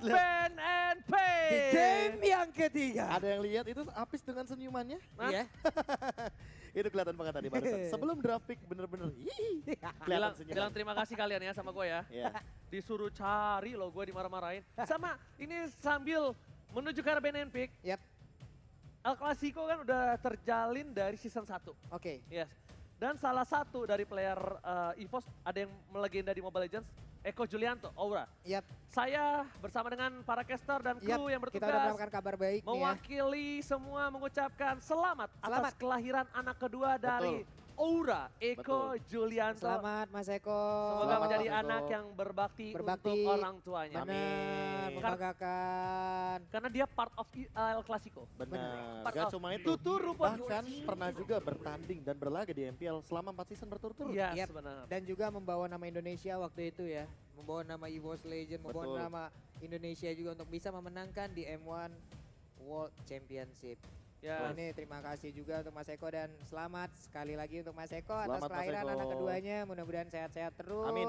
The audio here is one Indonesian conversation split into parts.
lihat. Ben and Di Pay. game yang ketiga. Ada yang lihat itu Apis dengan senyumannya? Hah? Iya. Itu kelihatan banget tadi barusan. Sebelum draft pick bener-bener kelihatan Bilang senyuman. terima kasih kalian ya sama gue ya. Iya. Disuruh cari loh, gue dimarah-marahin. Sama ini sambil menuju ke arah Ben and Pick, Yap. El Clasico kan udah terjalin dari season 1. Oke. Yes. Dan salah satu dari player EVOS ada yang melegenda di Mobile Legends, Eko Julianto, Aura. Yap. Saya bersama dengan para caster dan kru yang Kita udah bertugas mendapatkan kabar baik nih ya. mewakili semua mengucapkan selamat atas Selamat. kelahiran anak kedua dari Aura, Eko Julianto. Selamat Mas Eko. Semoga Selamat, menjadi Mas Eko. anak yang berbakti Berbakti. untuk orang tuanya. Benar, Amin. membanggakan. Karena dia part of El Clasico. Benar. Part Gak of cuma itu. Tuturu pun. Bahkan pernah juga bertanding dan berlaga di MPL selama 4 season berturut-turut. Iya, Yap. benar. Dan juga membawa nama Indonesia waktu itu ya. Membawa nama EVOS Legend, membawa Betul. nama Indonesia juga untuk bisa memenangkan di M1 World Championship. Ya. Wah, ini terima kasih juga untuk Mas Eko dan selamat sekali lagi untuk Mas Eko atas Selamat, Mas kelahiran Eko. anak keduanya. Mudah-mudahan sehat-sehat terus. Amin.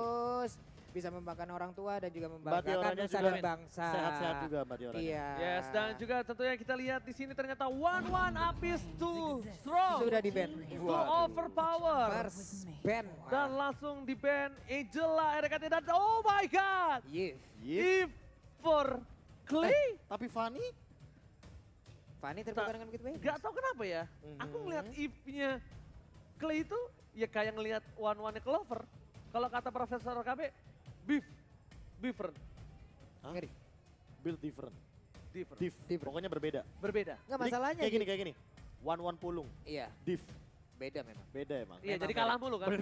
Bisa membanggakan orang tua dan juga Mbak membanggakan Tioranya nusa juga dan bangsa. sehat-sehat juga Mbak Tioranya. Iya. Yes, dan juga tentunya kita lihat di sini ternyata one Apis too strong. Sudah di ban. Too overpower. First ban. Dan langsung di ban Angela, RKT dan oh my god. Yes. If for Clay. Tapi Fanny Fanny terbuka dengan begitu baik. Gak tau kenapa ya. Aku ngeliat if-nya Clay itu ya kayak ngeliat one-one-nya Clover. Kalau kata Profesor KB, different. Hah? Ngeri. build different. Different. Pokoknya berbeda. Berbeda. Enggak Jadi masalahnya. kayak gini. One pulung. Iya, Div. beda memang. Beda emang. Iya, jadi kalah mulu kan.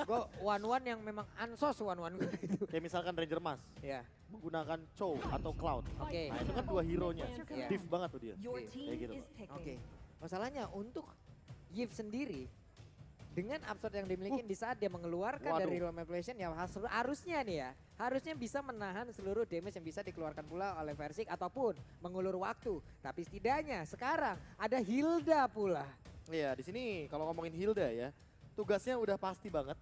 Gue one yang memang ansos one gue itu. Kayak misalkan Ranger Mas Iya. menggunakan Chow atau Cloud. Oke. Nah itu kan dua hero-nya. Iya. Div banget tuh dia. Your Oke. team Kayak gitu, is Pak. picking. Oke. Masalahnya untuk Yves sendiri dengan absurd yang dimiliki di saat dia mengeluarkan Waduh. dari Realm Revelation ya harusnya nih ya, harusnya bisa menahan seluruh damage yang bisa dikeluarkan pula oleh Versik ataupun mengulur waktu. Tapi setidaknya sekarang ada Hilda pula. Iya di sini kalau ngomongin Hilda ya, tugasnya udah pasti banget.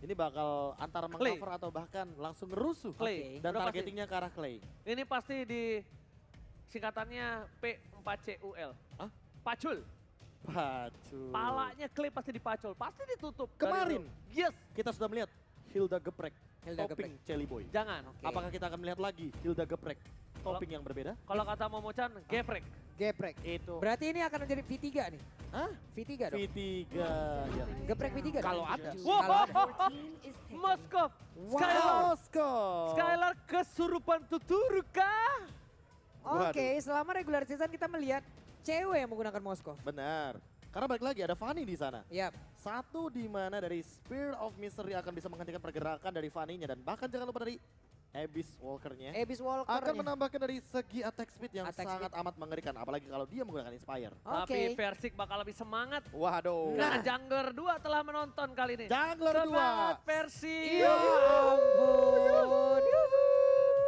Ini bakal antara Clay. mengcover atau bahkan langsung ngerusuh. Clay. Dan Udah pasti. targetingnya ke arah Clay. Ini pasti di singkatannya P4CUL. Hah? Pacul. Pacu. Palanya Clay pasti dipacul. Pasti ditutup. Kemarin. Yes. Kita sudah melihat Hilda geprek. Hilda topping Jelly Boy. Jangan. Oke. Apakah kita akan melihat lagi Hilda geprek? Topping yang berbeda? Kalau kata Momo-chan, geprek. Geprek. Itu. Berarti ini akan menjadi V3 nih. Hah? V3 dong. V3. Ya. Geprek V3 dong. Kalau ada. Wow. Kalau ada. Your team is picking. Moskov. Skylar. Moskow. Skylar kesurupan tuturu kah? Oke, selama regular season kita melihat cewek yang menggunakan Moskov. Benar. Karena balik lagi ada Fanny di sana. Yap. Satu di mana dari Spear of Mystery akan bisa menghentikan pergerakan dari Fanny-nya dan bahkan jangan lupa dari Abyss Walker-nya. Abyss Walker. Akan menambahkan dari segi attack speed yang Attack sangat amat mengerikan. Apalagi kalau dia menggunakan Inspire. Tapi Oke. Versik bakal lebih semangat. Waduh. Karena Jungler 2 telah menonton kali ini. Jungler 2. Semangat Versik. Ya ampun.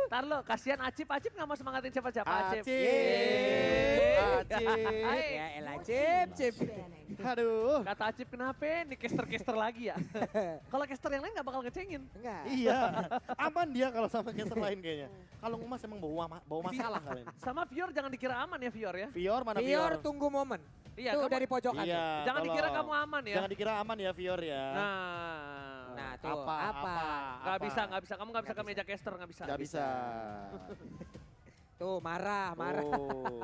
Ntar lo, kasihan Acip nggak mau semangatin siapa-siapa. Acip. Yeay. Acip. Ya elah cip. Banning. Aduh. Kata Acip kenapa nih caster-caster lagi ya? Kalau caster yang lain nggak bakal ngecengin. Enggak. Iya. Aman dia kalau sama caster lain kayaknya. Kalau Ngumas emang bawa masalah kalian. Sama Fior jangan dikira aman ya Fior ya. Fior mana Fior Fior? tunggu momen. Iya, Tuh kamu- dari pojokan. Iya. Jangan dikira tolong. kamu aman ya. Jangan dikira aman ya Fior ya. Nah, Nah, tuh apa? nggak bisa. Kamu nggak bisa ke meja caster, nggak bisa. Gak bisa. Tuh marah. Oh.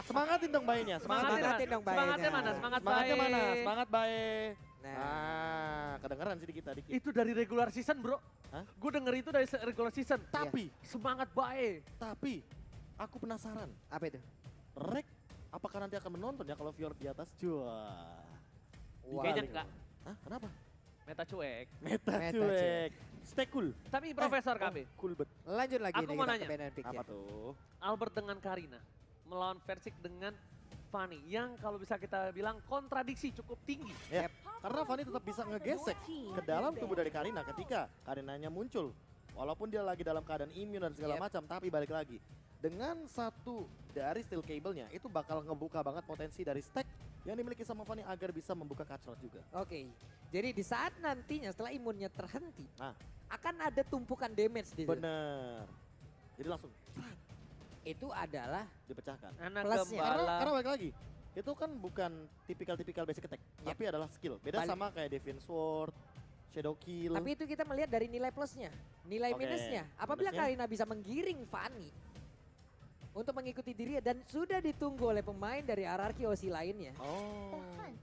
Semangatin dong bayinya. Semangatin dong bayinya. Semangatnya mana? Semangat Semangatnya baik. mana? Semangat baik. Nah. Nah, kedengeran sih dikit-dikit. Itu dari regular season bro. Hah? Gue denger itu dari regular season. Tapi, Semangat baik. aku penasaran. Apa itu? Rek, apakah nanti akan menonton ya kalau Fior di atas? Wah. Kayaknya enggak. Hah? Kenapa? Meta cuek. Meta Meta cuek. Stay cool. Tapi Profesor KB. Cool bet. Lanjut lagi Aku nih mau kita nanya. ke Banner Pick Apa ya. tuh? Albert dengan Karina. Melawan Versik dengan Fanny. Yang kalau bisa kita bilang kontradiksi cukup tinggi. Ya, karena Fanny tetap bisa ngegesek ke dalam tubuh dari Karina ketika Karinanya muncul. Walaupun dia lagi dalam keadaan imun dan segala Yep. macam, tapi balik lagi. Dengan satu dari steel cable-nya, itu bakal ngebuka banget potensi dari stack yang dimiliki sama Fanny agar bisa membuka Cutthroat juga. Oke. Jadi di saat nantinya setelah imunnya terhenti, Nah, akan ada tumpukan damage di situ. bener. Jadi langsung Itu adalah dipecahkan. Anak Plusnya. gembala. Karena balik lagi, itu kan bukan tipikal basic attack, Yep. tapi adalah skill. Beda Balik. sama kayak Divine Sword, Shadow Kill. Tapi itu kita melihat dari nilai plusnya, nilai Oke, minusnya. Apabila minusnya? Karina bisa menggiring Fanny untuk mengikuti dirinya dan sudah ditunggu oleh pemain dari RRQ OC lainnya, Oh,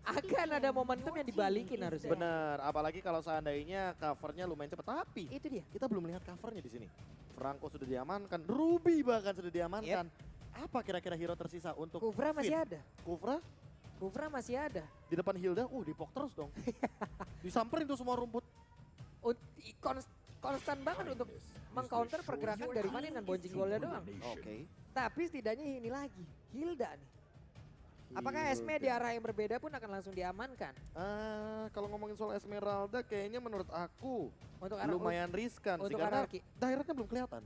akan ada momentum yang dibalikin harusnya. benar. Apalagi kalau seandainya covernya lumayan cepat. Tapi Itu dia. kita belum lihat covernya di sini. Franco sudah diamankan, Ruby bahkan sudah diamankan. Apa kira-kira hero tersisa untuk Kufra masih Finn? ada. Kufra Kufra masih ada. di depan Hilda, dipok terus dong. Disamperin tuh semua rumput. Konstan banget untuk mengcounter pergerakan dari Fanny dan bouncing goalnya doang. Oke. Tapi setidaknya ini lagi, Hilda nih. Apakah Esme di arah yang berbeda pun akan langsung diamankan? Kalau ngomongin soal Esmeralda kayaknya menurut aku Untuk arah lumayan riskan sih untuk karena RRQ. daerahnya belum kelihatan.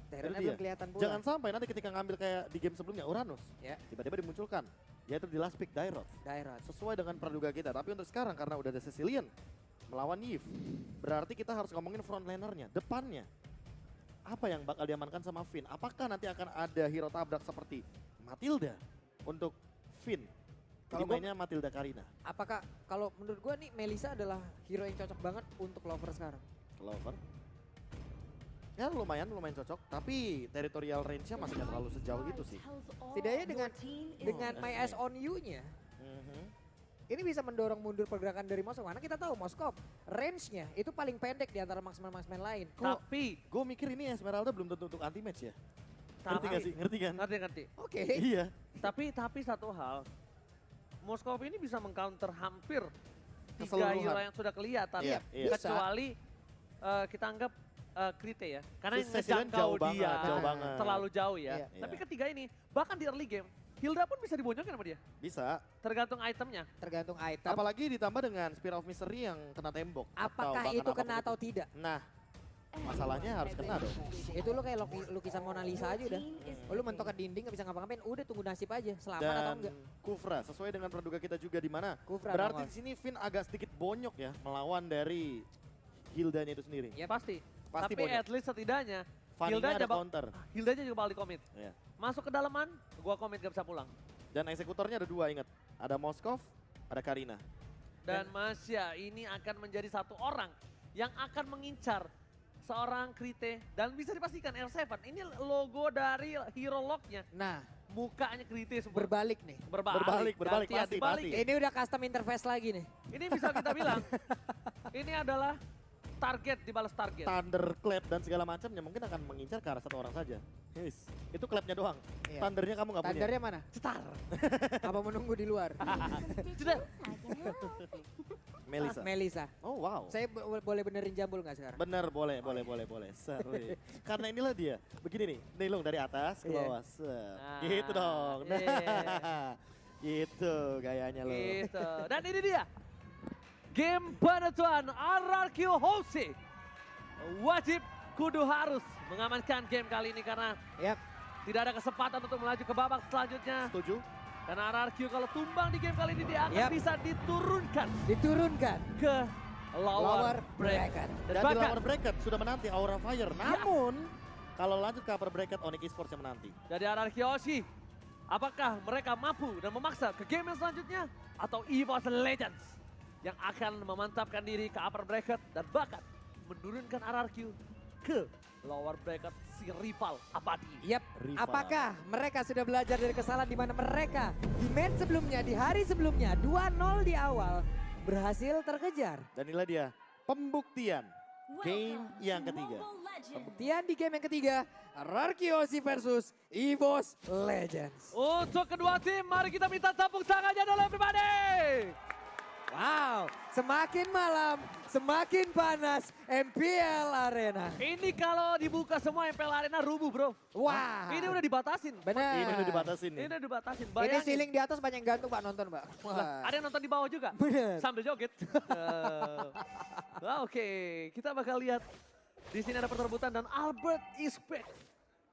Daerahnya Itu dia. belum kelihatan pula. Jangan sampai nanti ketika ngambil kayak di game sebelumnya Uranus, Ya. tiba-tiba dimunculkan, yaitu di last pick Dairot. Daerah. Sesuai dengan praduga kita, tapi untuk sekarang karena udah ada Cecilian melawan Yves, berarti kita harus ngomongin frontlanernya, depannya. Apa yang bakal diamankan sama Finn? Apakah nanti akan ada hero tabrak seperti Matilda untuk Finn? Kalau Kalau gua- mainnya Matilda Karina, Apakah kalau menurut gua nih Melissa adalah hero yang cocok banget untuk Lover sekarang? Clover. Ya lumayan cocok, tapi territorial range-nya masih nggak terlalu sejauh itu sih. Setidaknya dengan My Eyes on You-nya, Mhm. ini bisa mendorong mundur pergerakan dari Moskov. Karena kita tahu Moskov range-nya itu paling pendek di antara marksman-marksman lain. Tapi, Gue mikir ini Esmeralda belum tentu untuk anti match ya. Ngerti tapi, gak sih? Ngerti kan? ngerti. Oke. Iya. Tapi satu hal, Moskov ini bisa mengcounter hampir 3 Keseluruhan. hero yang sudah kelihatan. Iya, iya. Kecuali kita anggap Krite ya. Karena yang Cecilian ngejangkau jauh dia banget, jauh banget. terlalu jauh ya. Iya. Tapi Iya. ketiga ini, bahkan di early game, Hilda pun bisa dibonyokin sama dia. Bisa. Tergantung itemnya. Tergantung item. Apalagi ditambah dengan Spear of Misery yang kena tembok. Apakah bahkan itu apapun kena itu. atau tidak? Nah, masalahnya harus kena dong. Itu lo kayak lukisan Mona Lisa aja udah. Lu mentok ke dinding gak bisa ngapa-ngapain, udah tunggu nasib aja. Selamat atau Dan enggak. Kufra, sesuai dengan praduga kita juga di mana. Kufra Berarti nongol. di sini Finn agak sedikit bonyok ya melawan dari Hildanya itu sendiri. Yep. Pasti. Pasti Tapi bonyok. at least setidaknya Fanny-nya ada bak- counter. Hildanya juga bakal di commit. Iya. Masuk ke dalaman, gua komit gak bisa pulang. Dan eksekutornya ada 2, ingat. Ada Moskov, ada Karina. Dan Masya ini akan menjadi satu orang yang akan mengincar seorang Krite. Dan bisa dipastikan R7, ini logo dari hero lock-nya. Nah, Mukanya Krite semua. berbalik nih. Berbalik, Gantian, pasti, dibalik. pasti. Ini udah custom interface lagi nih. Ini bisa kita bilang, ini adalah target dibalas target. Thunderclap dan segala macamnya mungkin akan mengincar ke arah satu orang saja. Yes. Itu clapnya doang. Iya. Thundernya kamu nggak punya. Tandarnya mana? Cetar. Apa menunggu di luar? Sudah. Melissa. Melissa. Oh wow. Saya boleh benerin jambul nggak sekarang? Bener, boleh. Seru. Karena inilah dia. Begini nih, Nilung dari atas ke Iya. bawah. Set. Nah, Gitu dong. Nah. iya. Gitu gayanya lo. Gitu. Dan ini dia. Game penentuan RRQ Hose. Wajib kudu harus mengamankan game kali ini karena Yap. tidak ada kesempatan untuk melaju ke babak selanjutnya. Setuju? Karena RRQ kalau tumbang di game kali ini dia akan Yap. bisa diturunkan Diturunkan. ke lower Lower bracket. bracket. Dan di bahkan lower bracket sudah menanti Aura Fire. Namun kalau lanjut ke upper bracket Onyx Esports yang menanti. dari RRQ Oshi, apakah mereka mampu dan memaksa ke game yang selanjutnya? Atau EVOS Legends yang akan memantapkan diri ke upper bracket dan bahkan menurunkan RRQ ke lower bracket si rival abadi. Yap. Rival. Apakah mereka sudah belajar dari kesalahan di mana mereka di match sebelumnya, di hari sebelumnya 2-0 di awal berhasil terkejar. Dan inilah dia pembuktian game yang ketiga. Pembuktian di game yang ketiga, Rarkiosi versus EVOS Legends. Untuk kedua tim, mari kita minta tepuk tangannya dulu everybody. Wow, semakin malam, semakin panas MPL Arena. Ini kalau dibuka semua MPL Arena rubuh bro. Wah, Ini udah dibatasin. benar. Ini udah dibatasin Ini nih. udah dibatasin. Ini Bayangin. ceiling di atas banyak yang gantung Pak nonton Pak. Wah, Ada yang nonton di bawah juga. benar. Sambil joget. Oke, kita bakal lihat. Di sini ada perterbutan dan Albert is back.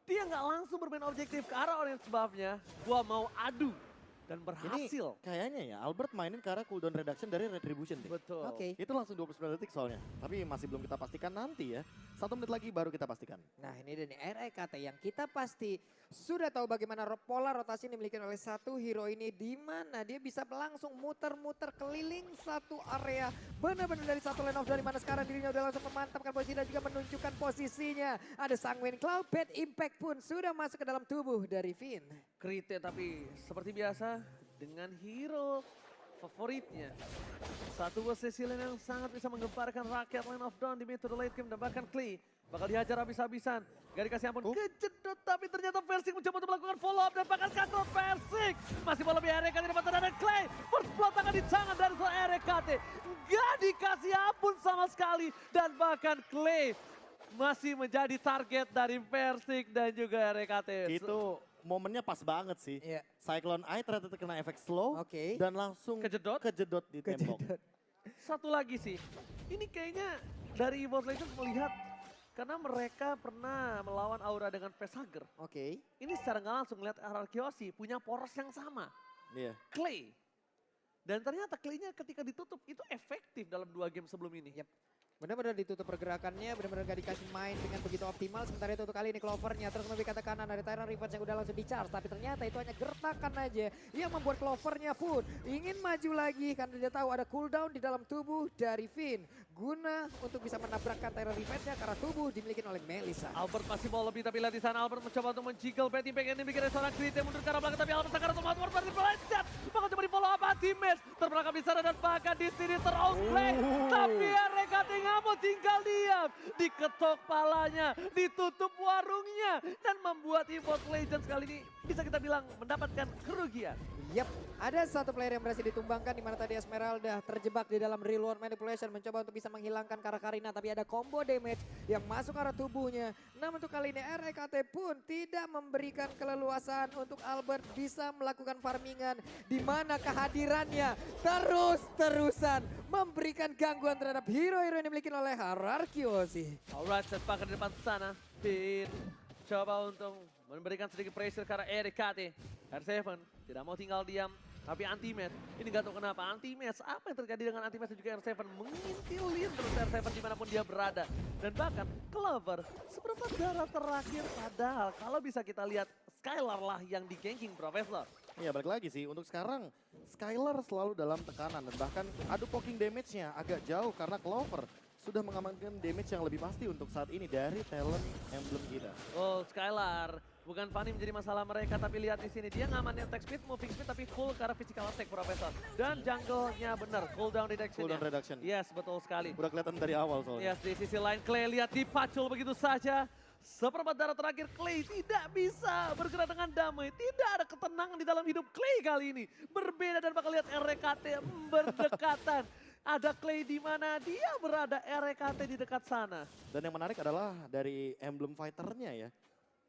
Dia nggak langsung bermain objektif ke arah orange buff-nya. Gua mau adu Dan Ini berhasil. kayaknya ya Albert mainin ke arah cooldown reduction dari Retribution deh. Betul. Oke. Itu langsung 29 detik soalnya. Tapi masih belum kita pastikan nanti ya. 1 menit lagi baru kita pastikan. Nah ini dia nih REKT yang kita pasti sudah tahu bagaimana pola rotasi yang dimiliki oleh satu hero ini. Di mana dia bisa langsung muter-muter keliling satu area. Benar-benar dari satu lane of dari mana sekarang dirinya udah langsung memantapkan posisi dan juga menunjukkan posisinya. Ada Sanguine Cloud, Bad Impact pun sudah masuk ke dalam tubuh dari Finn. Krite tapi seperti biasa dengan hero favoritnya. Satu Cecilian yang sangat bisa menggemparkan rakyat Line of Dawn di mid to the late game dan bahkan Clay bakal dihajar habis-habisan. Gak dikasih ampun, kejedot tapi ternyata Versik mencoba untuk melakukan follow up dan bahkan control Versik. Masih bola lebih RKT di depan dan Clay. First blood tangan di tangan dari seorang RKT. Gak dikasih ampun sama sekali dan bahkan Clay masih menjadi target dari Versik dan juga RKT. Itu momennya pas banget sih. Iya. Cyclone Eye ternyata terkena efek slow Oke. dan langsung Kejedot? kejedot di tembok. Satu lagi sih, ini kayaknya dari EVOS Legends melihat karena mereka pernah melawan Aura dengan Facehugger. Oke. Ini secara nggak langsung melihat Ararkiosi punya poros yang sama, Iya. Clay. Dan ternyata Clay-nya ketika ditutup itu efektif dalam 2 game sebelum ini. Yep. Benar-benar ditutup pergerakannya, benar-benar gak dikasih main dengan begitu optimal. Sementara itu untuk kali ini Clovernya terus memberikan tekanan dari Tyrant Revenge yang udah langsung di-charge. Tapi ternyata itu hanya gertakan aja yang membuat Clovernya pun ingin maju lagi. Karena dia tahu ada cooldown di dalam tubuh dari Finn. Guna untuk bisa menabrakkan Tyrant Revenge-nya karena tubuh dimiliki oleh Melissa. Albert masih mau lebih tapi lihat di sana Albert mencoba untuk menjiggle Betty back ini bikin seorang Krite mundur ke arah belakang tapi Albert sekarang untuk melakukan berarti pelancat. Maka coba di follow up anti-match. Terbelakang di sana dan bahkan di sini ter-outplay. Tapi RKT nggak mau tinggal diam. Diketok palanya, ditutup warungnya. Dan membuat EVOS Legends kali ini bisa kita bilang mendapatkan kerugian. Yap, ada satu player yang berhasil ditumbangkan di mana tadi Esmeralda terjebak di dalam real world manipulation mencoba untuk bisa menghilangkan Karina tapi ada combo damage yang masuk arah tubuhnya. Namun untuk kali ini REKT pun tidak memberikan keleluasan untuk Albert bisa melakukan farmingan di mana kehadirannya terus-terusan memberikan gangguan terhadap hero-hero yang dimiliki oleh Ararkiosi. Alright, setback di depan sana. Finn coba untuk memberikan sedikit pressure karena RKT. R7 tidak mau tinggal diam. Tapi anti-match, ini gak tahu kenapa anti-match. Apa yang terjadi dengan anti-match dan juga R7 mengintilin terus R7 dimanapun dia berada. Dan bahkan Clover seperempat darah terakhir. Padahal kalau bisa kita lihat Skylar lah yang di-ganking Profesor. Iya balik lagi sih, untuk sekarang Skylar selalu dalam tekanan dan bahkan adu poking damage-nya agak jauh karena Clover sudah mengamankan damage yang lebih pasti untuk saat ini dari talent emblem kita. Oh Skylar, bukan Fanny menjadi masalah mereka tapi lihat di sini dia ngamanin attack speed, moving speed tapi full ke arah physical attack Profesor. Dan jungle-nya benar, cooldown reduction. Cooldown reduction. Yes, betul sekali. Udah kelihatan dari awal soalnya. Yes, di sisi lain Clay lihat dipacul begitu saja. Seperempat darah terakhir Clay tidak bisa bergerak dengan damai. Tidak ada ketenangan di dalam hidup Clay kali ini. Berbeda dan bakal lihat RKT berdekatan. Ada Clay di mana dia berada, RKT di dekat sana. Dan yang menarik adalah dari emblem fighternya ya.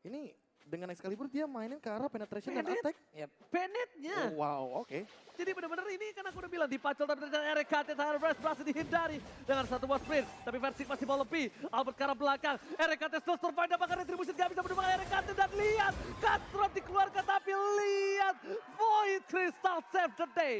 Ini dengan Excalibur dia mainin ke arah penetration dan attack. Yep. Bennett-nya. Oh, wow, oke. Jadi benar-benar ini kan aku udah bilang dipacul tapi ternyata RKT Tyler Breast berhasil dihindari dengan satu buah sprint. Tapi Versik masih mau lebih. Albert ke arah belakang. RKT still survive dan bahkan Retribution gak bisa mendapatkan RKT dan lihat. Cutthroat dikeluarkan tapi lihat. Void Crystal save the day.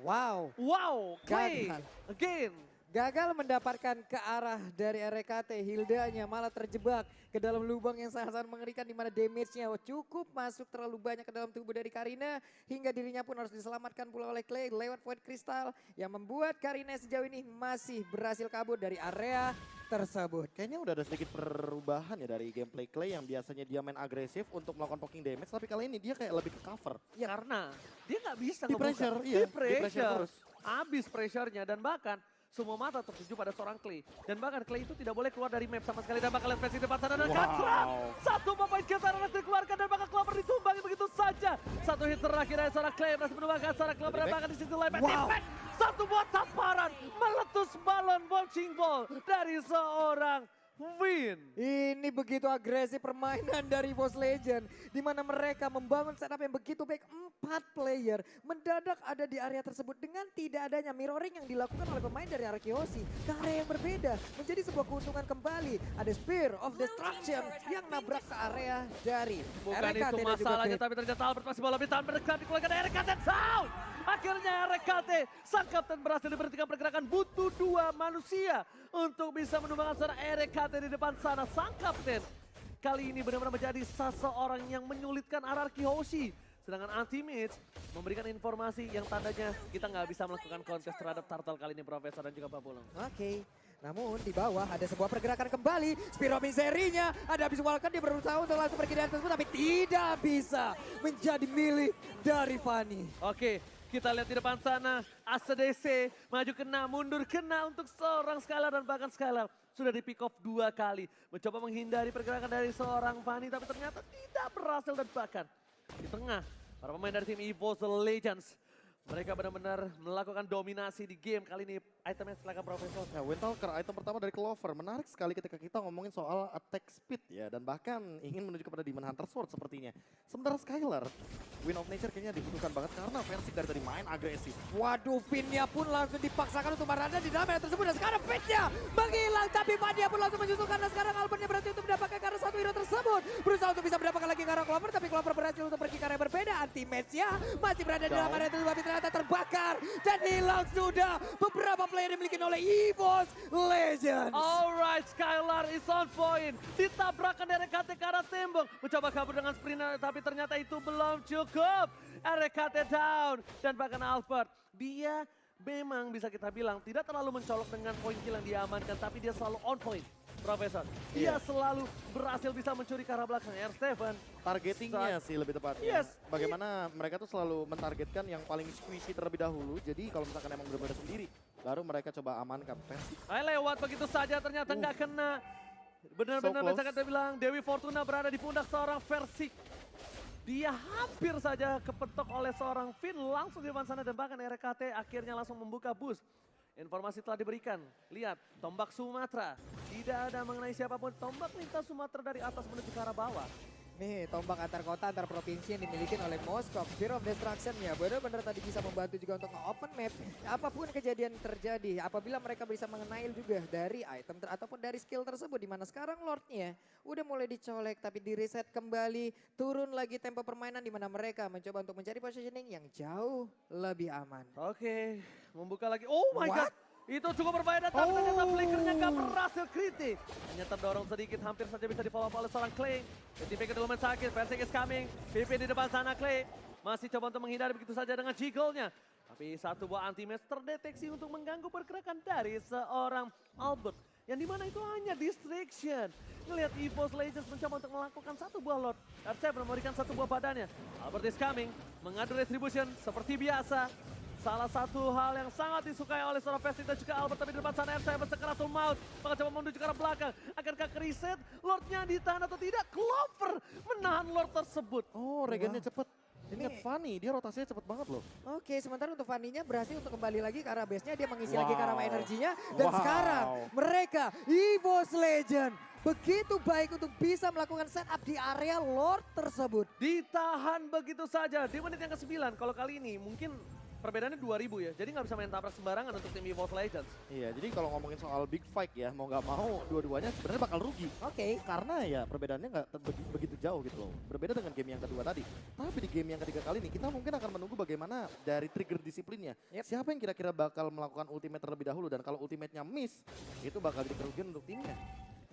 Wow. Wow, Clay Gagal. again. Gagal mendapatkan ke arah dari RKT, Hildanya malah terjebak ke dalam lubang yang sangat-sangat mengerikan di mana damage-nya cukup masuk terlalu banyak ke dalam tubuh dari Karina hingga dirinya pun harus diselamatkan pula oleh Clay lewat Void Crystal yang membuat Karina sejauh ini masih berhasil kabur dari area tersebut. Kayaknya udah ada sedikit perubahan ya dari gameplay Clay yang biasanya dia main agresif untuk melakukan poking damage. Tapi kali ini dia kayak lebih ke cover. Ya karena dia nggak bisa Di pressure, iya, Di di pressure terus. Habis pressure-nya dan bahkan semua mata tertuju pada seorang Clay. Dan bahkan Clay itu tidak boleh keluar dari map sama sekali. Dan bakal lihat versi depan sana dan Cutthroat. Satu pemain kita harus dikeluarkan dan bakal Clover ditumbangi begitu saja. Satu hit terakhir dari seorang Clay berhasil menumbangkan seorang Clover dan bahkan di situ live impact. Satu buat tamparan meletus balon bouncing ball dari seorang win. Ini begitu agresif permainan dari EVOS Legend. Di mana mereka membangun setup yang begitu baik. 4 player mendadak ada di area tersebut. Dengan tidak adanya mirroring yang dilakukan oleh pemain dari Arkeosi. Ke area yang berbeda. Menjadi sebuah keuntungan kembali. Ada Spear of Destruction yang nabrak ke area dari Bukan RKT itu dan juga masalahnya, Fate. tapi ternyata Albert masih bola bertahan berdekat dikeluarkan dari RKT down. Akhirnya RKT, sang kapten berhasil diberhentikan pergerakan, butuh 2 manusia untuk bisa menumbangkan seorang RKT di depan sana. Sang kapten kali ini benar-benar menjadi seseorang yang menyulitkan RRQ Hoshi. Sedangkan Anti-Mage memberikan informasi yang tandanya kita nggak bisa melakukan kontes terhadap Turtle kali ini, Profesor dan juga Pak Pulung. Oke. Namun di bawah ada sebuah pergerakan kembali. Spiro miserinya ada visualkan, dia berusaha untuk langsung pergi dari tersebut tapi tidak bisa menjadi milik dari Fanny. Oke, kita lihat di depan sana, ACDC maju kena, mundur kena untuk seorang Skylar dan bahkan Skylar sudah di pick off 2 kali. Mencoba menghindari pergerakan dari seorang Fanny tapi ternyata tidak berhasil dan bahkan di tengah para pemain dari tim EVOS Legends. Mereka benar-benar melakukan dominasi di game kali ini. Itemnya silakan Profesor. Nah, Windtalker item pertama dari Clover. Menarik sekali ketika kita ngomongin soal attack speed ya. Dan bahkan ingin menuju kepada Demon Hunter Sword sepertinya. Sementara Skylar, Wind of Nature kayaknya dibutuhkan banget karena Versik dari tadi main agresif. Waduh, Finnya pun langsung dipaksakan untuk berada di dalam area tersebut. Dan sekarang Finnya menghilang, tapi Fanny pun langsung menyusul karena sekarang Albertnya berhasil untuk mendapatkan karena satu hero tersebut. Berusaha untuk bisa mendapatkan lagi karena Clover, tapi Clover berhasil untuk pergi ke area berbeda. Anti-match-nya masih berada di dalam area tersebut, tapi ternyata terbakar. Dan hilang sudah beberapa player dimiliki oleh EVOS Legends. Alright, Skylar is on point. Ditabrakan dari RKT ke arah tembok. Mencoba kabur dengan sprint, tapi ternyata itu belum cukup. RKT down. Dan bahkan Albert, dia memang bisa kita bilang tidak terlalu mencolok dengan poin kill yang diamankan, tapi dia selalu on point. Profesor, dia selalu berhasil bisa mencuri ke arah belakang R7. Targetingnya sih lebih tepatnya. Yes. Bagaimana mereka tuh selalu mentargetkan yang paling squishy terlebih dahulu. Jadi kalau misalkan emang benar-benar sendiri, baru mereka coba amankan Versik. Lewat begitu saja ternyata nggak kena. Benar-benar So bisa kita bilang Dewi Fortuna berada di pundak seorang Versik. Dia hampir saja kepetok oleh seorang Finn langsung di depan sana dan bahkan RKT akhirnya langsung membuka boost. Informasi telah diberikan. Lihat, tombak Sumatera. Tidak ada mengenai siapapun. Tombak lintas Sumatera dari atas menuju ke arah bawah. Nih, tombak antar kota, antar provinsi yang dimiliki oleh Moskov. Spear of Destruction ya, benar-benar tadi bisa membantu juga untuk nge-open map. Apapun kejadian terjadi, apabila mereka bisa mengenai juga dari item ataupun dari skill tersebut. Dimana sekarang Lordnya udah mulai dicolek, tapi di reset kembali. Turun lagi tempo permainan dimana mereka mencoba untuk mencari positioning yang jauh lebih aman. Oke, membuka lagi. Oh my God. Itu cukup berbahaya tapi ternyata flickernya gak berhasil kritik. Hanya terdorong sedikit, hampir saja bisa di-follow up oleh seorang Clay. Jadi pikir dulu main sakit, Versik is coming. PP di depan sana Clay. Masih coba untuk menghindari begitu saja dengan jiggle-nya. Tapi satu buah anti-match terdeteksi untuk mengganggu pergerakan dari seorang Albert. Yang dimana itu hanya distraction. Ngelihat EVOS Legends mencoba untuk melakukan satu buah Lord. RC memberikan satu buah badannya. Albert is coming, mengadu retribution seperti biasa. Salah satu hal yang sangat disukai oleh seorang Versik dan juga Albert, tapi di depan sana R7 sekeratul maut. Maka coba menuju ke arah belakang. Akankah ke reset? Lordnya ditahan atau tidak? Clover menahan Lord tersebut. Oh, regennya cepet. Ingat Fanny, dia rotasinya cepet banget loh. Oke, sementara untuk Fanny-nya berhasil untuk kembali lagi ke arah base-nya. Dia mengisi lagi ke arah energinya. Dan sekarang mereka, EVOS Legend, begitu baik untuk bisa melakukan setup di area Lord tersebut. Ditahan begitu saja di menit yang ke-9. Kalau kali ini mungkin perbedaannya 2000 ya, jadi nggak bisa main tabrak sembarangan untuk tim EVOS Legends. Iya, jadi kalau ngomongin soal big fight ya, mau nggak mau dua-duanya sebenarnya bakal rugi. Oke. Karena ya perbedaannya nggak begitu jauh gitu loh. Berbeda dengan game yang kedua tadi. Tapi di game yang ketiga kali ini kita mungkin akan menunggu bagaimana dari trigger disiplinnya. Siapa yang kira-kira bakal melakukan ultimate terlebih dahulu dan kalau ultimate-nya miss, itu bakal jadi kerugian untuk timnya.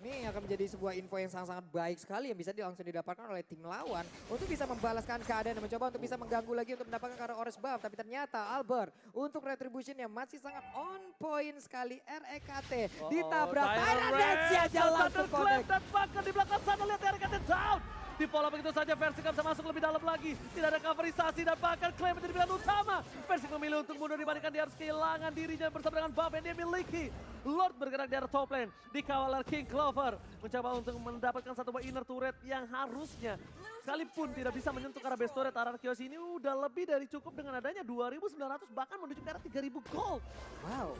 Ini akan menjadi sebuah info yang sangat-sangat baik sekali yang bisa langsung didapatkan oleh tim lawan untuk bisa membalaskan keadaan dan mencoba untuk bisa mengganggu lagi untuk mendapatkan karena Ores buff. Tapi ternyata Albert untuk retribution yang masih sangat on point sekali. REKT ditabrak Tyrant Dance saja langsung connect. Dan bahkan di belakang sana lihat REKT down. Di pola begitu saja Versik bisa masuk lebih dalam lagi. Tidak ada coverisasi dan bahkan Clay menjadi pilihan utama. Versik memilih untuk mundur dibandingkan dia harus kehilangan dirinya bersama dengan buff yang dia miliki. Lord bergerak di arah top lane. Dikawal oleh King Clover. Mencoba untuk mendapatkan satu buah inner turret yang harusnya sekalipun tidak bisa menyentuh ke arah base turret, Ararkios ini udah lebih dari cukup dengan adanya 2.900 bahkan menuju ke arah 3.000 gold. Wow,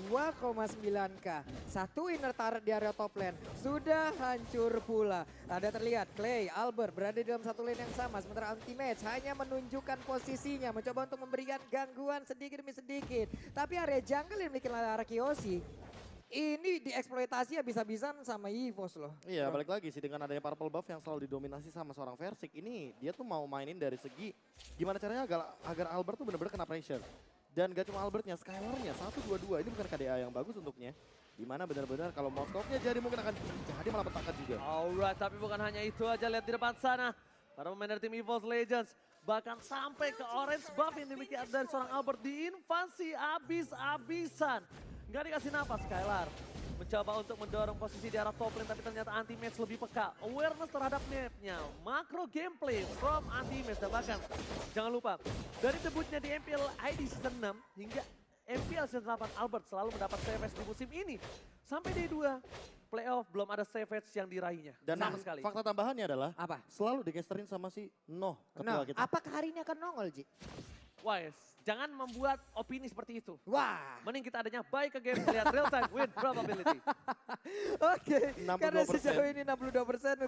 2,9k. Satu inner turret di area top lane sudah hancur pula. Ada terlihat Clay, Albert berada di dalam satu lane yang sama. Sementara Anti-Match hanya menunjukkan posisinya. Mencoba untuk memberikan gangguan sedikit demi sedikit. Tapi area jungle yang dimiliki oleh Ararkiosi ini dieksploitasi habis-habisan sama EVOS loh. Iya, balik lagi sih dengan adanya purple buff yang selalu didominasi sama seorang Versik. Ini dia tuh mau mainin dari segi gimana caranya agar Albert tuh bener-bener kena pressure. Dan gak cuma Albertnya, Skylarnya 1-2-2 ini bukan KDA yang bagus untuknya. Dimana benar-benar kalau Moskownya jadi mungkin akan jadi malah petakan juga. Alright, tapi bukan hanya itu aja, lihat di depan sana. Para pemain dari tim EVOS Legends bahkan sampai ke orange buff yang dimiliki dari seorang Albert diinvasi abis-abisan. Nggak dikasih napas Skylar. Mencoba untuk mendorong posisi di arah top lane tapi ternyata Anti-Match lebih peka. Awareness terhadap mapnya. Makro gameplay from Anti-Match. Dan bahkan jangan lupa dari debutnya di MPL ID Season 6 hingga MPL Season 8 Albert selalu mendapat Savage di musim ini. Sampai di 2 playoff belum ada Savage yang diraihnya. Dan sama sekali. fakta tambahannya adalah Apa? selalu dicasterin sama si Noh Nah, ketua kita. apakah hari ini akan nongol, Ji? Wise, jangan membuat opini seperti itu. Wah. Mending kita adanya buy ke game, lihat real time win probability. Oke, karena 62%. sejauh ini 62%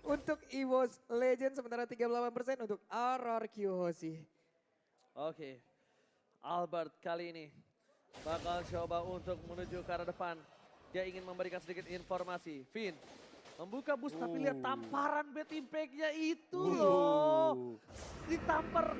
untuk EVOS Legends, sementara 38% untuk RRQ Hoshi. Oke, Albert kali ini bakal coba untuk menuju ke arah depan. Dia ingin memberikan sedikit informasi. Finn membuka boost tapi lihat tamparan bad impact-nya itu loh. Ditampar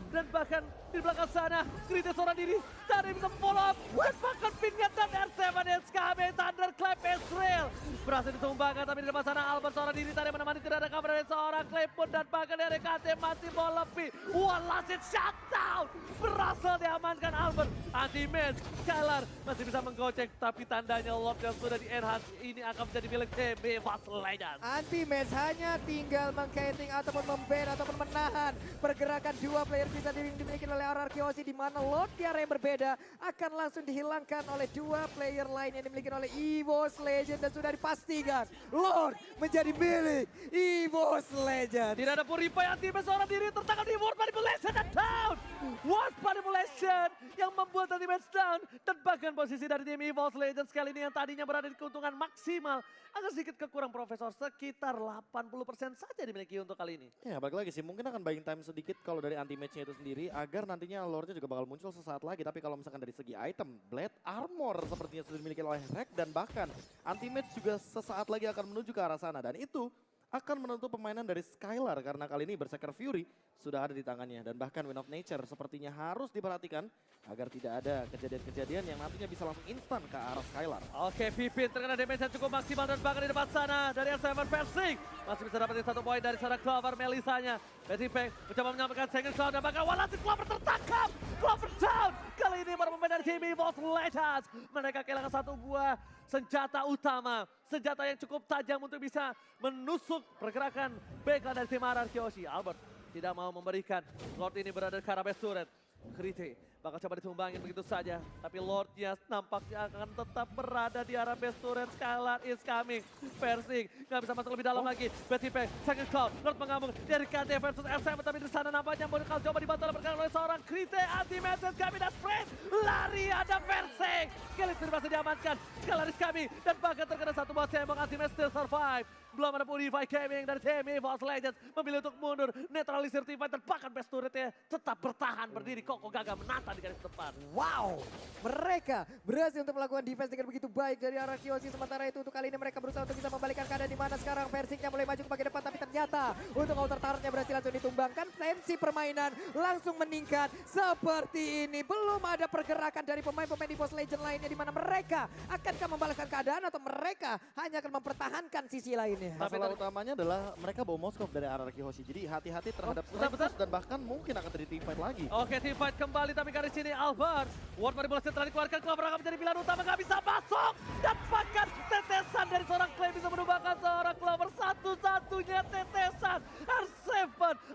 dan bahkan di belakang sana Krite seorang diri tadi bisa follow up dan bahkan Finn-nya dan R7 SKB Thunderclap Ezreal berhasil ditumbangkan tapi di depan sana Albert seorang diri tadi menemani tidak ada kabar dari seorang Claypon dan bahkan dari KT masih mau lebih. One last hit shutdown berhasil diamankan Albert. Anti-Match Skylar masih bisa menggocek tapi tandanya Lord yang sudah di-enhance ini akan menjadi milik TB Fast Legends. Anti-Match hanya tinggal mengkiting ataupun memban ataupun menahan pergerakan dua player bisa dimiliki oleh RRQ Hoshi, di mana Lord di area yang berbeda akan langsung dihilangkan oleh dua player lain yang dimiliki oleh EVOS Legends dan sudah dipastikan Lord menjadi milik EVOS Legends. Tidak ada purify Anti-Match seorang diri tertangkap di World Manipulation dan down. World Manipulation yang membuat Anti-Match down dan bahkan posisi dari tim EVOS Legends kali ini yang tadinya berada di keuntungan maksimal agak sedikit kekurang Profesor, sekitar 80% saja dimiliki untuk kali ini. Ya balik lagi sih, mungkin akan buying time sedikit kalau dari Anti-Match-nya itu sendiri agar nantinya lore-nya juga bakal muncul sesaat lagi. Tapi kalau misalkan dari segi item, Blade Armor sepertinya sudah dimiliki oleh Rek dan bahkan Anti-Match juga sesaat lagi akan menuju ke arah sana. Dan itu akan menutup permainan dari Skylar karena kali ini Berserker Fury sudah ada di tangannya. Dan bahkan Wind of Nature sepertinya harus diperhatikan agar tidak ada kejadian-kejadian yang nantinya bisa langsung instan ke arah Skylar. Oke, Pipin terkena damage yang cukup maksimal dan bahkan di depan sana dari S7 Versing masih bisa dapetin satu poin dari seorang Clover Melisanya. Betipeng mencoba menyampaikan second cloud dan bahkan walhasil Clover tertangkap. Clover down. Kali ini para pemain dari tim EVOS Legends mereka kehilangan satu buah senjata utama. Senjata yang cukup tajam untuk bisa menusuk pergerakan backline dari tim RRQ Hoshi. Albert tidak mau memberikan. Lord ini berada di arah base turret. Krite bakal coba ditumbangin begitu saja. Tapi Lordnya nampaknya akan tetap berada di arah base turret. Skylar is coming. Versing nggak bisa masuk lebih dalam lagi. Betipeng, second cloud. Lord mengamuk dari KT versus R7. Tapi di sana nampaknya bakal coba dibantu oleh seorang Krite. Anti-Match kami dan sprint. Lari ada Versing. Kali ini masih diamankan. Skylar is coming. Dan bahkan terkena satu buah tembok. Anti-Match still survive. Belum ada Purify Gaming dari tim EVOS Legends memilih untuk mundur, netralisir T-Fight dan bahkan best turretnya tetap bertahan berdiri kokoh gagah menata di garis depan. Wow, mereka berhasil untuk melakukan defense dengan begitu baik dari arah Hoshi. Sementara itu untuk kali ini mereka berusaha untuk bisa membalikkan keadaan di mana sekarang Versingnya mulai maju ke bagian depan, tapi ternyata untuk counter turretnya berhasil langsung ditumbangkan. Tensi permainan langsung meningkat seperti ini. Belum ada pergerakan dari pemain-pemain EVOS Legends lainnya di mana mereka akankah membalaskan keadaan atau mereka hanya akan mempertahankan sisi lainnya. Masalah utamanya adalah mereka bawa Moskov dari RRQ Hoshi. Jadi hati-hati terhadap Strengths dan bahkan mungkin akan terjadi teamfight lagi. Oke, teamfight kembali tapi kali sini Albert. World Manipulation telah dikeluarkan, Clover akan menjadi pilihan utama, nggak bisa masuk. Dan bahkan tetesan dari seorang Clay bisa menumbangkan seorang Clover. Satu-satunya tetesan. R7,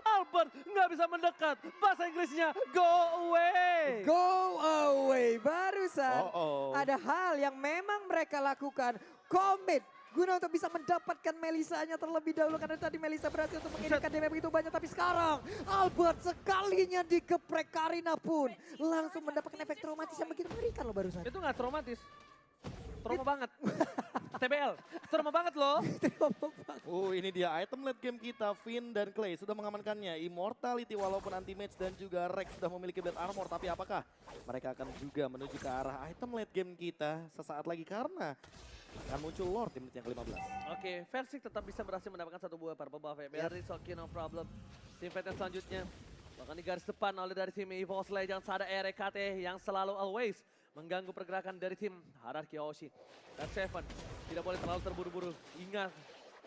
Albert nggak bisa mendekat. Bahasa Inggrisnya, go away. Go away. Barusan ada hal yang memang mereka lakukan. Komit guna untuk bisa mendapatkan Melisanya terlebih dahulu. Karena tadi Melisa berhasil untuk mengirimkan damage begitu banyak. Tapi sekarang Albert sekalinya digeprek Karina pun langsung mendapatkan efek traumatis yang begitu mengerikan loh barusan. Itu nggak traumatis. Trauma banget. TBL, trauma banget loh. Ini dia item late game kita. Finn dan Clay sudah mengamankannya. Immortality walaupun anti-match dan juga Rex sudah memiliki blade armor. Tapi apakah mereka akan juga menuju ke arah item late game kita sesaat lagi? Karena akan muncul Lord di menit yang ke-15. Oke, Versik tetap bisa berhasil mendapatkan satu buah purple buff ya. Very okay, no problem. Team fight yang selanjutnya. Bahkan di garis depan oleh dari tim EVOS Legends ada RKT yang selalu always mengganggu pergerakan dari tim Hierarchy Hoshi. Dan Seven tidak boleh terlalu terburu-buru. Ingat,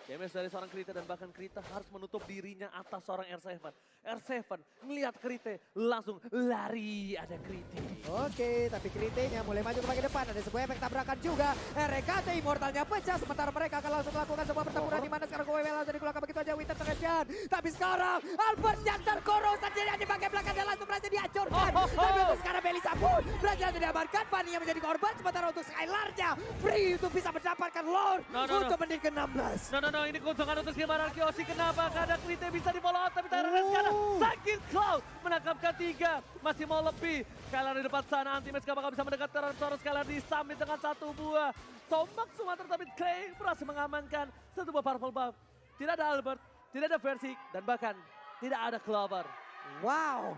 damage dari seorang Krita dan bahkan Krita harus menutup dirinya atas seorang R7. R7 melihat Krita langsung lari, ada Krita. Oke, tapi Kritenya mulai maju ke bagian depan. Ada sebuah efek tabrakan juga. RKT Immortalnya pecah. Sementara mereka akan langsung melakukan sebuah pertempuran di mana sekarang GWW langsung dikeluarkan begitu aja. Winter terkejar. Tapi sekarang Albert yang terkorosat di bagian belakang dan langsung berhasil dihancurkan. Tapi untuk sekarang Melisa pun berhasil diamankan. Fanny yang menjadi korban. Sementara untuk Skylar-nya free untuk bisa mendapatkan Lord untuk menit ke-16. No, ini keuntungan untuk tim Hierarchy Hoshi. Kenapa? Karena Krita bisa di follow up tapi Tyrant sekarang sakit. Cloud menangkapkan 3. Masih mau lebih. Skylar di depan sana, anti-match gak bakal bisa mendekat terus. Skylar disambit dengan satu buah tombak Sumatera, tapi Clay berhasil mengamankan satu buah purple buff. Tidak ada Albert, tidak ada Versik, dan bahkan tidak ada Clover. Wow.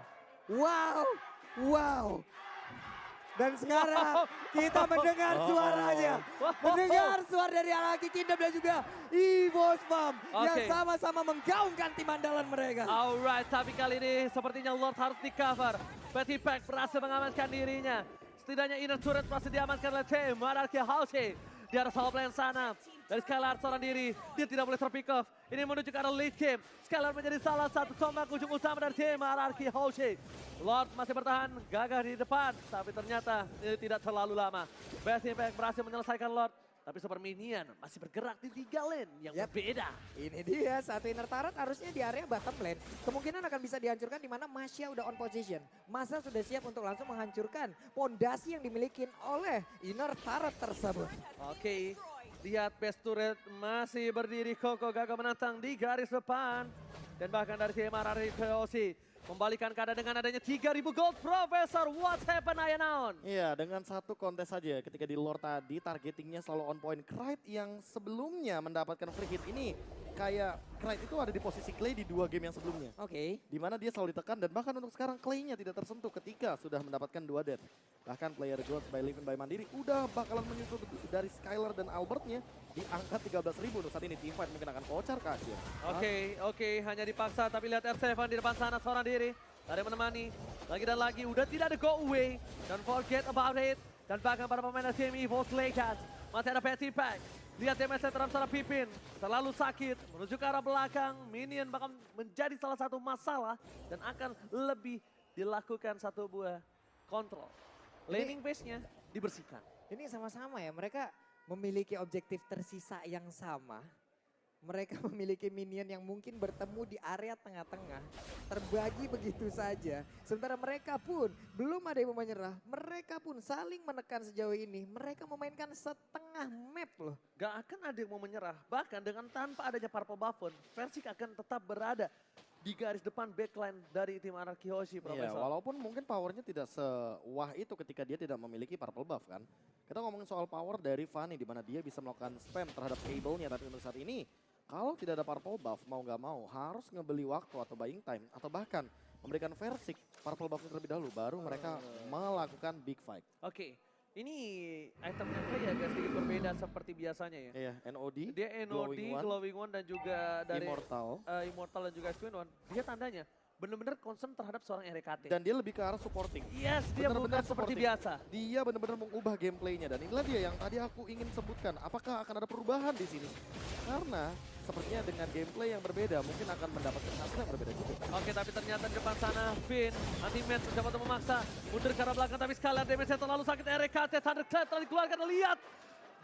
Dan sekarang kita mendengar suaranya. Mendengar suara dari Alaki Kingdom dan juga EVOS Fam yang sama-sama menggaungkan tim andalan mereka. Alright, tapi kali ini sepertinya Lord harus di cover. Petty Pack berhasil mengamankan dirinya. Setidaknya inner turret berhasil diamankan oleh tim Hierarchy Hoshi. Di arah top lane sana. Dari Skylar seorang diri, dia tidak boleh terpick off. Ini menuju ke arah late game. Skylar menjadi salah satu tombak ujung utama dari tim Hierarchy Hoshi. Lord masih bertahan, gagah di depan. Tapi ternyata ini tidak terlalu lama. Petty Pack berhasil menyelesaikan Lord. Tapi Super Minion masih bergerak di 3 lane yang berbeda. Ini dia, satu inner turret harusnya di area bottom lane. Kemungkinan akan bisa dihancurkan di mana Masya udah on position. Masa sudah siap untuk langsung menghancurkan pondasi yang dimiliki oleh inner turret tersebut. Oke, lihat best turret masih berdiri kokoh gagah menantang di garis depan. Dan bahkan dari tim Hierarchy Hoshi membalikan keadaan dengan adanya 3.000 gold. Profesor, what's happen Ayanon? Iya, dengan satu kontes saja ketika di Lord tadi targetingnya selalu on point. Krite yang sebelumnya mendapatkan free hit ini kayak Krite itu ada di posisi Clay di 2 game yang sebelumnya. Oke. Di mana dia selalu ditekan dan bahkan untuk sekarang Clay-nya tidak tersentuh ketika sudah mendapatkan 2 death. Bahkan player Gods by Living by Mandiri udah bakalan menyusul dari Skylar dan Albertnya di angka 13.000 untuk saat ini. Teamfight mungkin akan kocar kasih. Oke, hanya dipaksa tapi lihat R7 di depan sana seorang diri. Ada yang menemani, lagi dan lagi, udah tidak ada go away. Don't forget about it. Dan bahkan para pemain tim EVOS Legends, masih ada Petty Pack. Lihat damage terhadap seorang Pipin, terlalu sakit, menuju ke arah belakang. Minion bakal menjadi salah satu masalah dan akan lebih dilakukan satu buah kontrol. Laning phase-nya dibersihkan. Ini sama-sama ya, mereka memiliki objektif tersisa yang sama. Mereka memiliki minion yang mungkin bertemu di area tengah-tengah. Terbagi begitu saja. Sementara mereka pun belum ada yang mau menyerah. Mereka pun saling menekan sejauh ini. Mereka memainkan setengah map loh. Gak akan ada yang mau menyerah. Bahkan dengan tanpa adanya purple buff pun, Versik akan tetap berada di garis depan backline dari tim Hierarchy Hoshi, Profesor. Iya, walaupun mungkin powernya tidak sewah itu ketika dia tidak memiliki purple buff kan. Kita ngomongin soal power dari Fanny di mana dia bisa melakukan spam terhadap cable-nya. Tapi untuk saat ini kalau tidak ada purple buff, mau gak mau harus ngebeli waktu atau buying time. Atau bahkan memberikan Versik purple buff terlebih dahulu, baru mereka melakukan big fight. Oke, ini itemnya Clay agak sedikit berbeda seperti biasanya ya. Iya, NOD, Dia NOD, Glowing One dan juga dari Immortal dan juga Twin One. Dia tandanya benar-benar concern terhadap seorang RKT. Dan dia lebih ke arah supporting. Yes, dia bukan seperti biasa. Dia benar-benar mengubah gameplaynya dan inilah dia yang tadi aku ingin sebutkan. Apakah akan ada perubahan di sini? Karena sepertinya dengan gameplay yang berbeda mungkin akan mendapatkan hasil yang berbeda juga. Oke, tapi ternyata di depan sana Finn anti-match mencoba untuk memaksa mundur ke arah belakang tapi sekali damage-nya terlalu sakit. RKT Thunderclap telah dikeluarkan. Lihat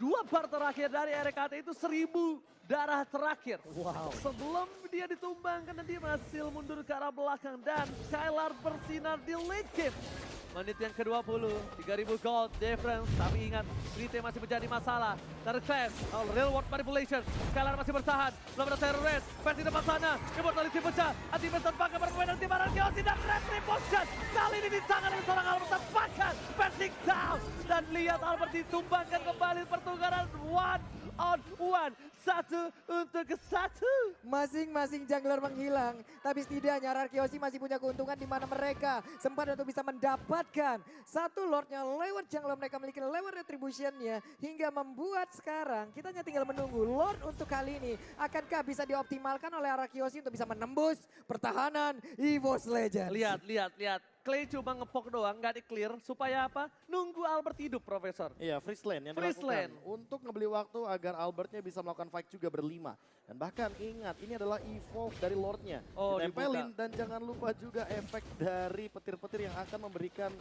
2 bar terakhir dari RKT itu 1000 darah terakhir. Wow. Sebelum dia ditumbangkan dan dia berhasil mundur ke arah belakang dan Skylar bersinar di late game. Menit yang ke-20, 3.000 gold difference. Tapi ingat, Rite masih menjadi masalah. Dari Clash, real world manipulation. Skylar masih bertahan, belum ada terrorist. Versi depan sana, Immortality pecah. Anti-Base tanpa bermain tim Ararkiosi dan Retribution. Kali ini di tangan yang seorang Albert tampakkan. Versi down. Dan lihat Albert ditumbangkan kembali pertukaran 1-on-1. 1-1. Masing-masing jungler menghilang, tapi setidaknya Ararkiosi masih punya keuntungan di mana mereka sempat untuk bisa mendapatkan satu lordnya lewat jungler mereka memiliki lewat retributionnya hingga membuat sekarang kita hanya tinggal menunggu lord untuk kali ini akankah bisa dioptimalkan oleh Ararkiosi untuk bisa menembus pertahanan EVOS Legends. Lihat. Clay cuma ngepok doang, nggak di-clear. Supaya apa? Nunggu Albert hidup, Profesor. Iya, freeze lane yang Freeze dilakukan lane. untuk ngebeli waktu agar Albertnya bisa melakukan fight juga berlima. Dan bahkan ingat, ini adalah evolve dari Lordnya. Oh, Ditempelin dan jangan lupa juga efek dari petir-petir yang akan memberikan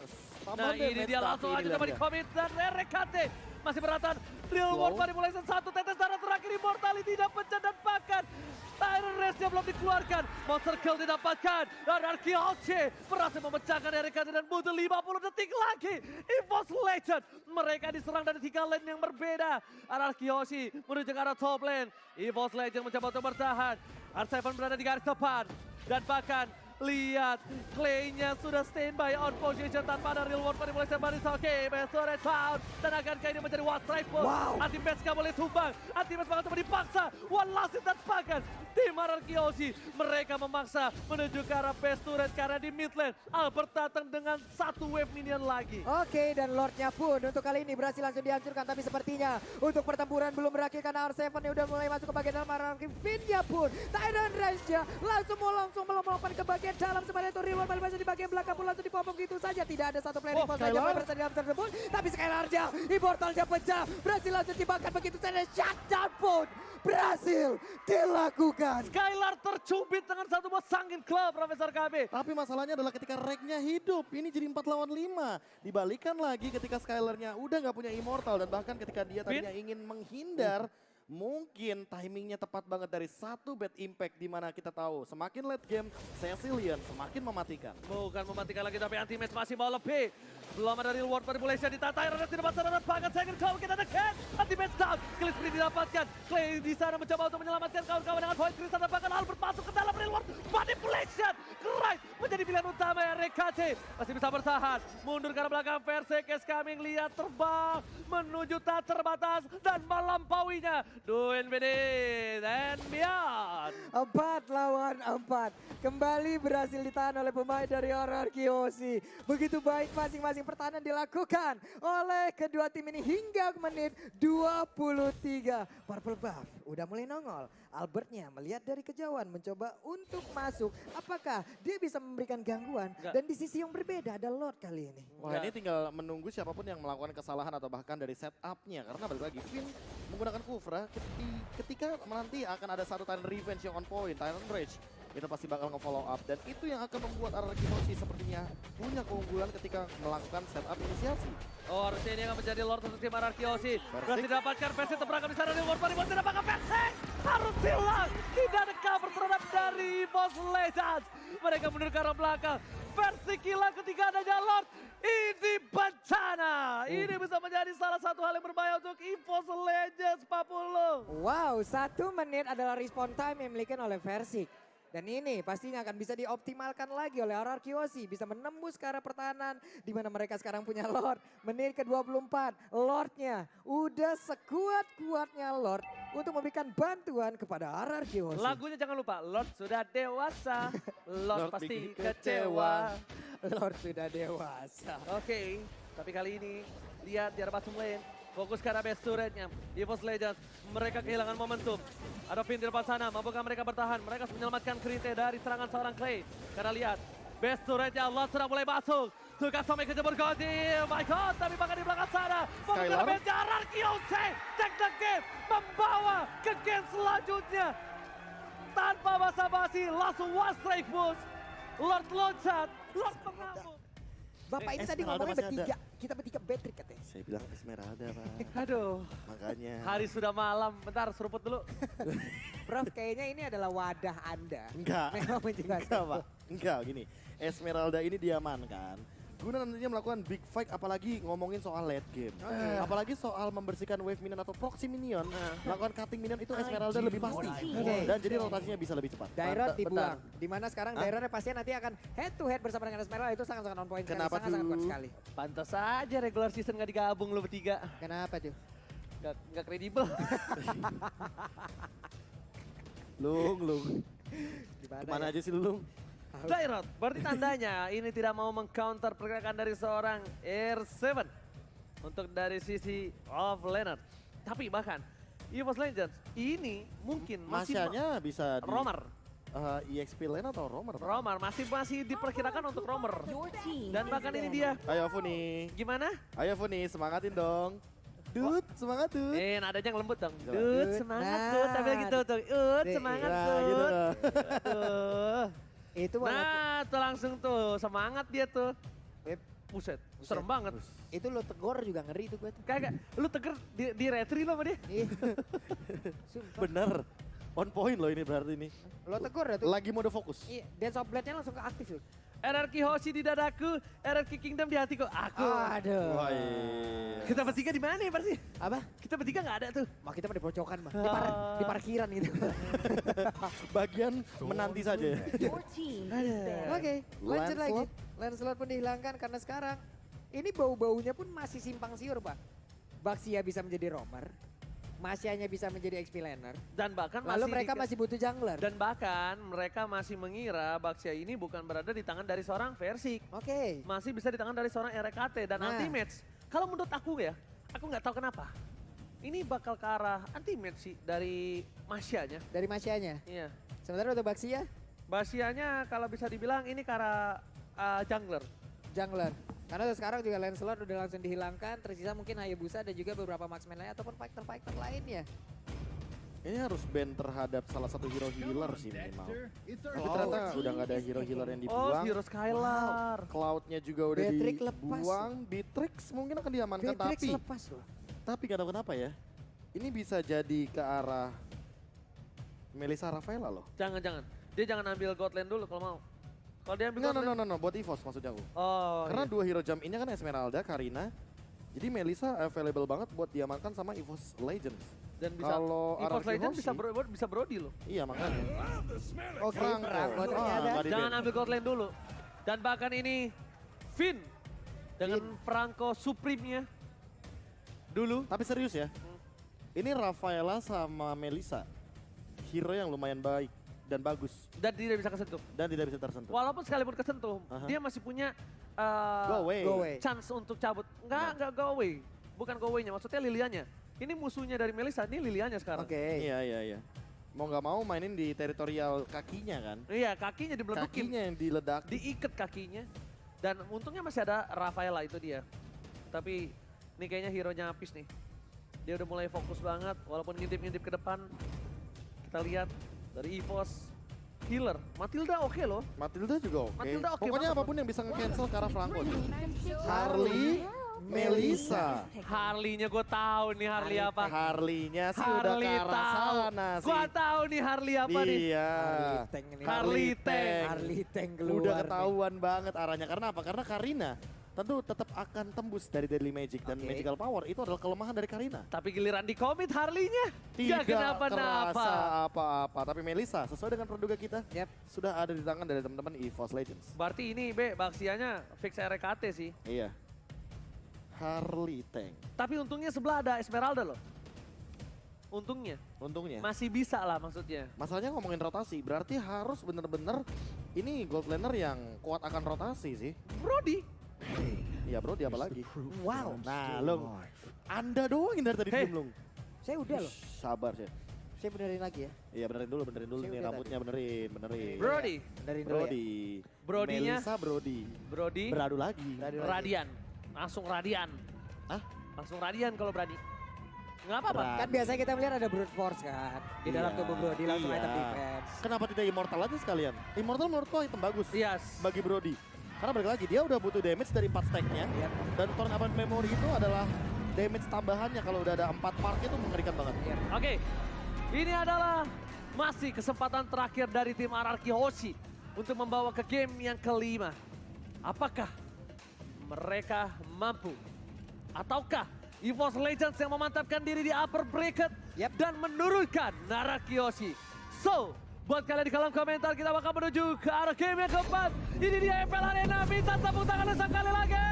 Nah ini dia langsung aja dapat di-commit dan RKT masih beratan. Real Slow. World Manipulation, satu tetes darah terakhir Immortality tidak pecah dan bahkan Tyrant Race-nya belum dikeluarkan. Monster Kill didapatkan dan Ararkiosi berhasil memecahkan RKT dan butuh 50 detik lagi. EVOS Legend mereka diserang dari 3 lane yang berbeda. Ararkiosi menuju ke arah top lane. EVOS Legend mencoba untuk bertahan. R7 berada di garis depan dan bahkan lihat, Clay-nya sudah standby on position tanpa ada real world manipulation baris. Oke, Besore down. Dan akankah ini menjadi one strike pun? Wow. Anti-Base gak boleh tumbang. Anti-Base bakal coba dipaksa. One last hit dan bahkan tim Ararkiosi mereka memaksa menuju ke arah base turret karena di mid lane Albert datang dengan satu wave minion lagi. Oke, dan Lordnya pun untuk kali ini berhasil langsung dihancurkan. Tapi sepertinya untuk pertempuran belum berakhir karena R7 nya udah mulai masuk ke bagian dalam. Ararki Finnya pun Tyrant Range-nya langsung melakukan ke bagian dalam. Sebenarnya itu Real World masih di bagian belakang pun langsung dipopong gitu saja. Tidak ada satu player Immortal saja yang berada di dalam tersebut. Tapi Skylar-nya, Immortal-nya pecah. Berhasil langsung dibakar begitu saja. Shutdown pun berhasil dilakukan. Skylar tercubit dengan satu bot Sangin Club, Profesor KB. Tapi masalahnya adalah ketika Rek-nya hidup, ini jadi 4 lawan 5. Dibalikan lagi ketika Skylar-nya udah nggak punya Immortal dan bahkan ketika dia tadinya ingin menghindar, mungkin timingnya tepat banget dari satu bad impact di mana kita tahu semakin late game, Cecilion semakin mematikan. Bukan mematikan lagi tapi anti-match masih mau lebih. Belum ada real world manipulation di tata air dan tidak masalah banget. Second call kita dekat. Anti-match down. Kill spree didapatkan. Clay di sana mencoba untuk menyelamatkan kawan-kawan dengan point Krista dan bahkan Albert masuk ke dalam real world manipulation. Christ menjadi pilihan utama RKT. Masih bisa bertahan. Mundur ke arah belakang. Versekes coming. Lihat terbang menuju tak terbatas dan melampauinya. Duin BD dan beyond. 4 lawan 4. Kembali berhasil ditahan oleh pemain dari Ararkiosi. Begitu baik masing-masing pertahanan dilakukan oleh kedua tim ini hingga menit 23. Purple Buff udah mulai nongol. Albertnya melihat dari kejauhan mencoba untuk masuk. Apakah dia bisa memberikan gangguan? Enggak. Dan di sisi yang berbeda ada Lord kali ini. Wah, ini tinggal menunggu siapapun yang melakukan kesalahan atau bahkan dari setup-nya. Karena balik lagi, Finn menggunakan Kufra ketika nanti akan ada satu Tyrant Revenge yang on point, Tyrant Rage. Itu pasti bakal nge-follow up dan itu yang akan membuat Ararkiosi sepertinya punya keunggulan ketika melakukan setup inisiasi. Oh, harusnya ini akan menjadi Lord untuk tim Ararkiosi. Berhasil didapatkan Versi terperangkap di sana di World Party. Tidak bakal Versi. Harus hilang. Tidak ada cover terhadap dari EVOS Legends. Mereka mundur ke arah belakang. Versi hilang ketika adanya Lord. Ini bencana. Ini bisa menjadi salah satu hal yang berbahaya untuk EVOS Legends, Pak Pulu. Wow, 1 menit adalah respawn time yang dimiliki oleh Versik. Dan ini pastinya akan bisa dioptimalkan lagi oleh Ararkiosi. Bisa menembus ke arah pertahanan di mana mereka sekarang punya Lord. Menit ke-24, Lordnya udah sekuat-kuatnya Lord untuk memberikan bantuan kepada Ararkiosi. Lagunya jangan lupa, Lord sudah dewasa. Lord pasti bikin kecewa. Lord sudah dewasa. Oke, tapi kali ini lihat di arah bottom lane. Fokus ke arah base turretnya. EVOS Legends, mereka kehilangan momentum. Ada Finn di depan sana, mampukah mereka bertahan? Mereka harus menyelamatkan Krite dari serangan seorang Clay. Karena lihat, base turretnya Allah sudah mulai masuk. Suka sampai ke jebur Gondi, oh my god, tapi bahkan di belakang sana. Membuka base Ararkiosi, take the game, membawa ke game selanjutnya. Tanpa basa-basi, langsung one strike boost. Lord loncat, Lord mengamuk. Bapak ini tadi Esmeralda ngomongnya masih bertiga, kita bertiga Patrick katanya. Saya bilang Esmeralda, Pak. Aduh, Makanya. hari sudah malam, bentar seruput dulu. Prof, kayaknya ini adalah wadah Anda. Enggak. Memang menjelaskan. Enggak, Pak. Enggak, gini. Esmeralda ini diamankan. guna nantinya melakukan big fight, apalagi ngomongin soal late game. Apalagi soal membersihkan wave minion atau proxy minion, melakukan cutting minion itu Esmeralda lebih pasti. Dan jadi rotasinya bisa lebih cepat. Dairot dibuang. Dimana sekarang Dairotnya pasti nanti akan head to head bersama dengan Esmeralda, itu sangat-sangat on point sekali. Kenapa Sangat-sangat kuat tuh? sekali. Pantas saja regular season gak digabung lu bertiga. Kenapa tuh? Gak kredibel. Lung. Gimana Kemana ya? aja sih Lung? Dairot, berarti tandanya ini tidak mau mengcounter pergerakan dari seorang R7 untuk dari sisi offlaner. Tapi bahkan EVOS Legends ini mungkin masih Masanya bisa di Romer. EXP lane atau Romer? Romer masih diperkirakan untuk Romer. Dan bahkan ini dia. Ayo Funi. Gimana? Ayo Funi, semangatin dong. Dut, semangat Dut. Nadanya yang lembut dong. Coba. Dut, semangat Nah. Dut. Tapi gitu tuh. Semangat Nah, Dut. gitu loh. Tuh. Itu walaupun- Nah, tuh langsung tuh semangat dia tuh. Buset, serem banget. itu lo tegur juga ngeri tuh gue tuh. Kagak, lu teger di retri lo sama dia. Iya. Sumpah. Bener. On point loh ini berarti ini. Lo tegur ya tuh. Lagi mode fokus. Iya, Dance of Blade-nya langsung ke aktif tuh. RRQ Hoshi di dadaku, RRQ Kingdom di hatiku. Aku. Aduh. Wah, iya. Kita bertiga di mana ya, Persi? Apa? Kita bertiga nggak ada tuh. Mah kita mah di pojokan mah. Di parkiran gitu. Bagian menanti saja ya. Oke, lanjut lagi. Lancelot. Lancelot pun dihilangkan karena sekarang ini bau-baunya pun masih simpang siur, Pak. Baxia bisa menjadi roamer, Masianya bisa menjadi XP laner. Dan bahkan Lalu mereka masih butuh jungler. Dan bahkan mereka masih mengira Baxia ini bukan berada di tangan dari seorang Versik. Oke. Masih bisa di tangan dari seorang RKT dan Nah. anti-match. Kalau menurut aku ya, aku nggak tahu kenapa. Ini bakal ke arah anti-match sih dari Masianya. Dari Masianya. Iya. Sementara untuk Baxia, Masianya kalau bisa dibilang ini ke arah jungler. jungler. Karena sekarang juga Lancelot udah langsung dihilangkan. Tersisa mungkin Hayabusa dan juga beberapa marksman lain ataupun fighter-fighter lainnya. Ini harus ban terhadap salah satu hero healer sih minimal. Tapi ternyata udah nggak ada hero healer yang Oh, dibuang. Hero Skylar. Cloud-nya juga udah Beatrix lepas. dibuang. Beatrix mungkin akan diamankan Beatrix tapi lepas loh. gak tahu kenapa ya. Ini bisa jadi ke arah Melissa Rafaela loh. Jangan. Dia jangan ambil Godland dulu kalau mau. Kalau dia ambil Godland. No, buat EVOS maksudnya aku. Oh, Karena iya. dua hero jump ini kan Esmeralda, Karina. Jadi Melissa available banget buat diamankan sama EVOS Legends. Dan bisa Kalau EVOS RRQ Legends Hoshi, bisa Brody loh. iya makanya. Oke, Franco. Franco ternyata. nggak di-ban. Jangan ambil Godland dulu. Dan bahkan ini Finn dengan Franco Supreme-nya dulu. Tapi serius ya, ini Rafaela sama Melissa. Hero yang lumayan baik dan bagus. Dan tidak bisa kesentuh. Dan tidak bisa tersentuh. Walaupun sekalipun kesentuh, Aha. dia masih punya Go away. Go away. chance untuk cabut. Enggak go away. Bukan go away-nya, maksudnya Lilianya. Ini musuhnya dari Melissa, ini Lilianya sekarang. Oke. Iya. Mau nggak mau mainin di teritorial kakinya kan. Iya, kakinya dibeledukin. Kakinya yang diledak. Diikat kakinya. Dan untungnya masih ada Rafaela itu dia. Tapi ini kayaknya hero-nya habis nih. Dia udah mulai fokus banget walaupun ngintip-ngintip ke depan. Kita lihat dari EVOS healer. Matilda oke loh. Matilda juga oke. Matilda oke Pokoknya banget. apapun yang bisa nge-cancel ke arah Franco sih. Harley, Melissa. Harley-nya gue tahu nih Harley apa. Harley-nya sih udah ke arah sana sih. Gue tahu nih Harley apa nih. Iya. Harley Tank ini. Harley Tank. Harley Tank keluar. Udah nih. ketahuan banget arahnya. Karena apa? Karena Karina tentu tetap akan tembus dari Deadly Magic. Dan Oke. Magical Power itu adalah kelemahan dari Karina. Tapi giliran di komit Harley-nya. Tidak Gak kenapa-napa. terasa apa-apa. Tapi Melissa sesuai dengan praduga kita. Yap. Sudah ada di tangan dari teman-teman EVOS Legends. Berarti ini Baxianya fix RKT sih. Iya. Harley Tank. Tapi untungnya sebelah ada Esmeralda loh. Untungnya. Untungnya. Masih bisa lah maksudnya. Masalahnya ngomongin rotasi, berarti harus bener-bener ini gold laner yang kuat akan rotasi sih. Brody. Iya bro, dia apa lagi? Wow. Nah, Lung. Anda doang yang dari tadi Hey. diem, Lung. Saya udah loh. Shh, sabar sih. Saya benerin lagi ya. Iya benerin dulu Saya nih udah rambutnya benerin. Brody. Benerin dulu ya. Brody. Brody-nya? Melissa Brody. Brody. Beradu lagi. Beradu lagi. Radian. Langsung Radian. Hah? Langsung Radian kalau berani. Nggak apa-apa. Berat. Kan biasanya kita melihat ada brute force kan. Di dalam Iya, tubuh Brody langsung iya. item defense. Kenapa tidak immortal aja sekalian? Immortal menurutku item bagus Yes. bagi Brody. Karena balik lagi, dia udah butuh damage dari 4 stack-nya. Yap. Dan Torn Abad Memory itu adalah damage tambahannya kalau udah ada 4 part itu mengerikan banget. Yap. Oke. Ini adalah masih kesempatan terakhir dari tim RRQ Hoshi untuk membawa ke game yang kelima. Apakah mereka mampu? Ataukah EVOS Legends yang memantapkan diri di upper bracket dan menurunkan Narakyoshi? So, buat kalian di kolom komentar kita bakal menuju ke arah game yang keempat. Ini dia MPL Arena, minta tepuk tangan sekali lagi.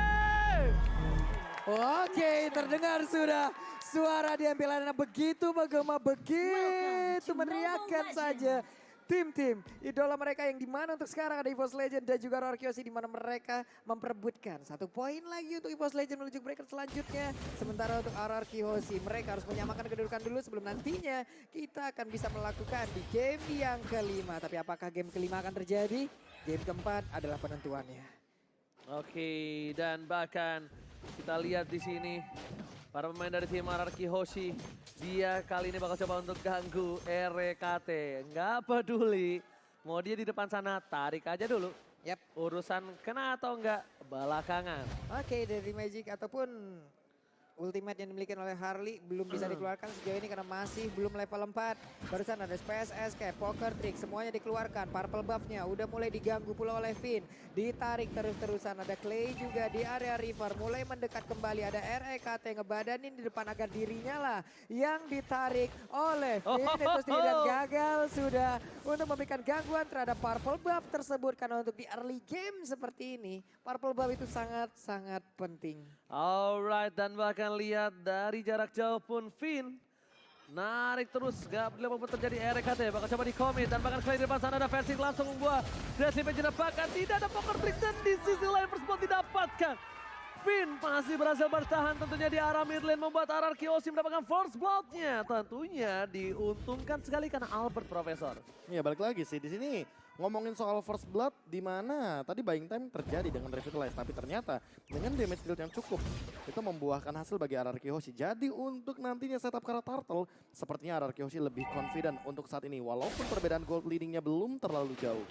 Oke, terdengar sudah suara di MPL Arena begitu bergema, begitu meneriakkan saja. Tim-tim idola mereka yang dimana untuk sekarang ada EVOS Legend dan juga Narakyoshi, dimana mereka memperebutkan 1 poin lagi untuk EVOS Legend menuju bracket selanjutnya. Sementara untuk Narakyoshi mereka harus menyamakan kedudukan dulu sebelum nantinya kita akan bisa melakukan di game yang kelima. Tapi apakah game kelima akan terjadi? Game keempat adalah penentuannya. Oke, dan bahkan kita lihat di sini para pemain dari tim Narakyoshi, dia kali ini bakal coba untuk ganggu RKT. Nggak peduli, mau dia di depan sana, tarik aja dulu. Urusan kena atau enggak, belakangan. Oke, dari Magic ataupun ultimate yang dimiliki oleh Harley belum bisa dikeluarkan sejauh ini karena masih belum level 4. Barusan ada SPSS, kayak Poker Trick, semuanya dikeluarkan. Purple buff-nya udah mulai diganggu pula oleh Finn. Ditarik terus-terusan, ada Clay juga di area River. Mulai mendekat kembali, ada REKT ngebadanin di depan agar dirinya lah yang ditarik oleh Finn. Itu sendiri dan gagal sudah untuk memberikan gangguan terhadap Purple buff tersebut. Karena untuk di early game seperti ini, Purple buff itu sangat-sangat penting. Alright, dan bahkan lihat dari jarak jauh pun Finn narik terus, gak boleh membuat terjadi RKT, bakal coba di commit dan bahkan kali di depan sana ada versi langsung membuat Dressing Page didapatkan, tidak ada Poker Trick dan di sisi lain first blood didapatkan. Finn masih berhasil bertahan tentunya di arah mid lane, membuat Narakyoshi mendapatkan first blood-nya. Tentunya diuntungkan sekali karena Albert Profesor. Iya, balik lagi sih di sini ngomongin soal first blood, di mana tadi buying time terjadi dengan Revitalize, tapi ternyata dengan damage deal yang cukup itu membuahkan hasil bagi Narakyoshi. Jadi untuk nantinya setup Kara Turtle, sepertinya Narakyoshi lebih confident untuk saat ini walaupun perbedaan gold leadingnya belum terlalu jauh.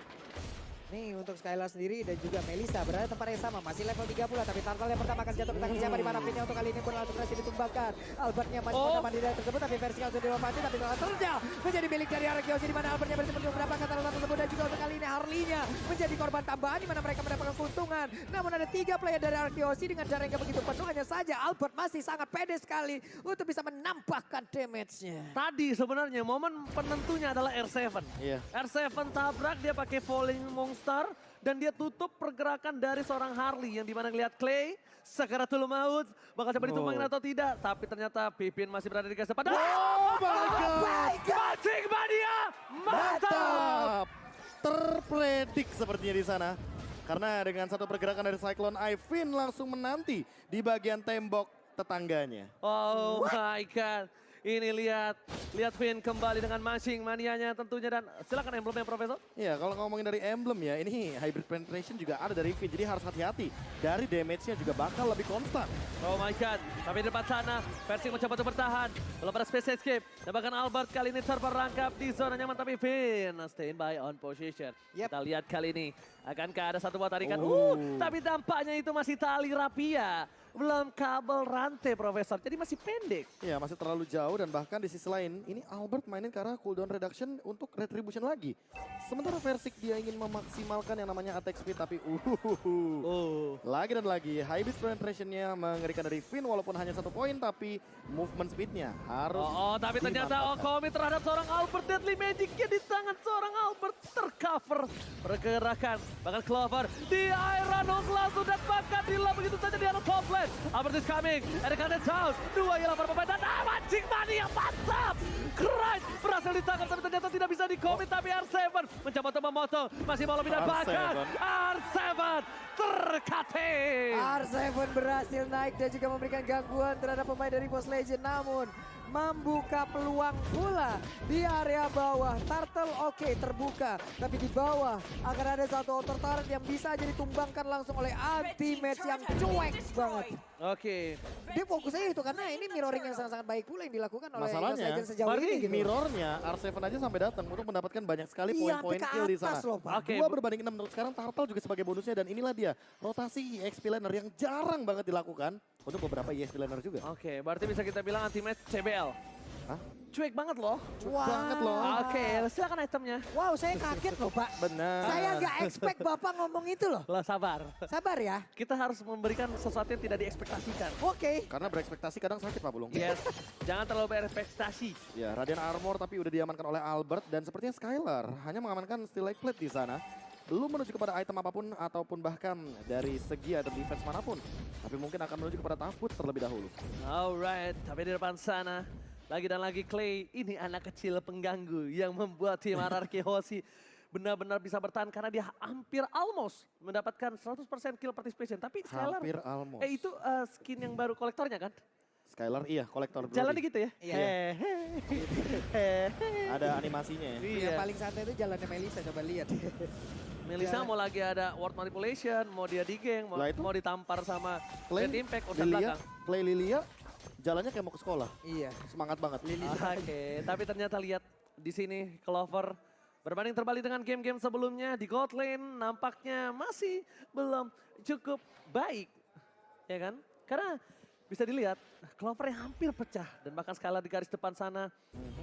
Nih untuk Skylar sendiri dan juga Melissa berada tempat yang sama, masih level 30 tapi Turtle yang pertama akan jatuh ke tangan siapa, di mana Finn untuk kali ini pun langsung berhasil ditumbangkan. Albertnya masih menaman di daerah tersebut tapi versi langsung dilomati, tapi telah terjal menjadi milik dari Narakyoshi, di mana Albertnya berhasil mendapatkan Turtle tersebut dan juga untuk kali ini Harley-nya menjadi korban tambahan di mana mereka mendapatkan keuntungan. Namun ada 3 player dari Narakyoshi dengan jarak yang begitu penuh, hanya saja Albert masih sangat pede sekali untuk bisa menambahkan damage-nya. Tadi sebenarnya momen penentunya adalah R7. Iya. R7 tabrak, dia pakai Falling Monster dan dia tutup pergerakan dari seorang Harley yang dimana ngeliat Clay Sakaratul Maut bakal coba ditumbangin atau tidak, tapi ternyata Pipin masih berada di garis depan. Oh my god! Magic Mania mantap! Terpredik sepertinya di sana. Karena dengan satu pergerakan dari Cyclone Eye, Finn langsung menanti di bagian tembok tetangganya. Oh my god. Ini lihat Finn kembali dengan Magic Manianya tentunya, dan silakan emblemnya Profesor. Iya, kalau ngomongin dari emblem ya, ini hybrid penetration juga ada dari Finn, jadi harus hati-hati. Dari damage-nya juga bakal lebih konstan. Oh my god, tapi di depan sana Versi mencoba untuk bertahan, belum ada space escape. Dan bahkan Albert kali ini terperangkap di zona nyaman, tapi Finn stand by on position. Kita lihat kali ini, akankah ada satu buat tarikan? Tapi dampaknya itu masih tali rapia. Belum kabel rantai Profesor, jadi masih pendek. Iya, masih terlalu jauh, dan bahkan di sisi lain ini Albert mainin karena cooldown reduction untuk retribution lagi. Sementara Versik dia ingin memaksimalkan yang namanya attack speed, tapi lagi dan lagi hybrid penetration-nya mengerikan dari Finn, walaupun hanya 1 poin tapi movement speed-nya harus tapi ternyata Okomi terhadap seorang Albert, Deadly Magic-nya di tangan seorang Albert tercover pergerakan. Bahkan Clover di Iron langsung dan bahkan Dila begitu saja di arah top lane. Albert is coming, ada Kaden Sound, 2 ialah para pemain dan Magic Mania mantap! Christ berhasil ditangkap tapi ternyata tidak bisa di-commit, tapi R7 mencoba untuk memotong, masih mau lebih dan bahkan R7 terkate. R7 berhasil naik dan juga memberikan gangguan terhadap pemain dari EVOS Legend, namun membuka peluang pula di area bawah. Turtle terbuka, tapi di bawah akan ada satu outer turret yang bisa jadi ditumbangkan langsung oleh anti-match yang cuek banget. Dia fokusnya itu karena ini mirroring yang sangat-sangat baik pula yang dilakukan oleh EVOS Legend sejauh ini gitu. Mirrornya R7 aja sampai datang untuk mendapatkan banyak sekali poin-poin kill di sana. 2 berbanding 6 menurut sekarang Turtle juga sebagai bonusnya, dan inilah dia rotasi EXP laner yang jarang banget dilakukan untuk beberapa EXP laner juga. Berarti bisa kita bilang anti-match CBL. Cuek banget loh. Banget loh. Oke, silakan itemnya. Wow, saya kaget loh, Pak. Benar. Saya nggak expect Bapak ngomong itu loh. Lah sabar. Sabar ya. Kita harus memberikan sesuatu yang tidak diekspektasikan. Oke. Karena berekspektasi kadang sakit Pak Bulung. Yes, jangan terlalu berekspektasi. Ya, Radiant Armor tapi udah diamankan oleh Albert dan sepertinya Skylar hanya mengamankan Steel Lake Plate di sana. Belum menuju kepada item apapun ataupun bahkan dari segi item defense manapun. Tapi mungkin akan menuju kepada Tough Boots terlebih dahulu. Alright, tapi di depan sana lagi dan lagi Clay, ini anak kecil pengganggu yang membuat tim RRQ Hoshi benar-benar bisa bertahan karena dia hampir almost mendapatkan 100% kill participation. Tapi Skylar, Hampir almost. itu skin yang baru kolektornya kan? Skylar iya kolektor. Jalannya gitu ya? Iya. Ada animasinya ya. Yang Iya. paling santai itu jalannya Melisa, coba lihat. Melisa mau lagi ada word manipulation, mau dia di geng, mau, Lah itu mau ditampar sama Clay, Red Impact urusan Lilia, belakang. Clay Lilia jalannya kayak mau ke sekolah. Iya. Semangat banget. Oke, tapi ternyata lihat di sini Clover berbanding terbalik dengan game-game sebelumnya di God Lane nampaknya masih belum cukup baik. Ya kan? Karena bisa dilihat Clover yang hampir pecah dan bahkan Skylar di garis depan sana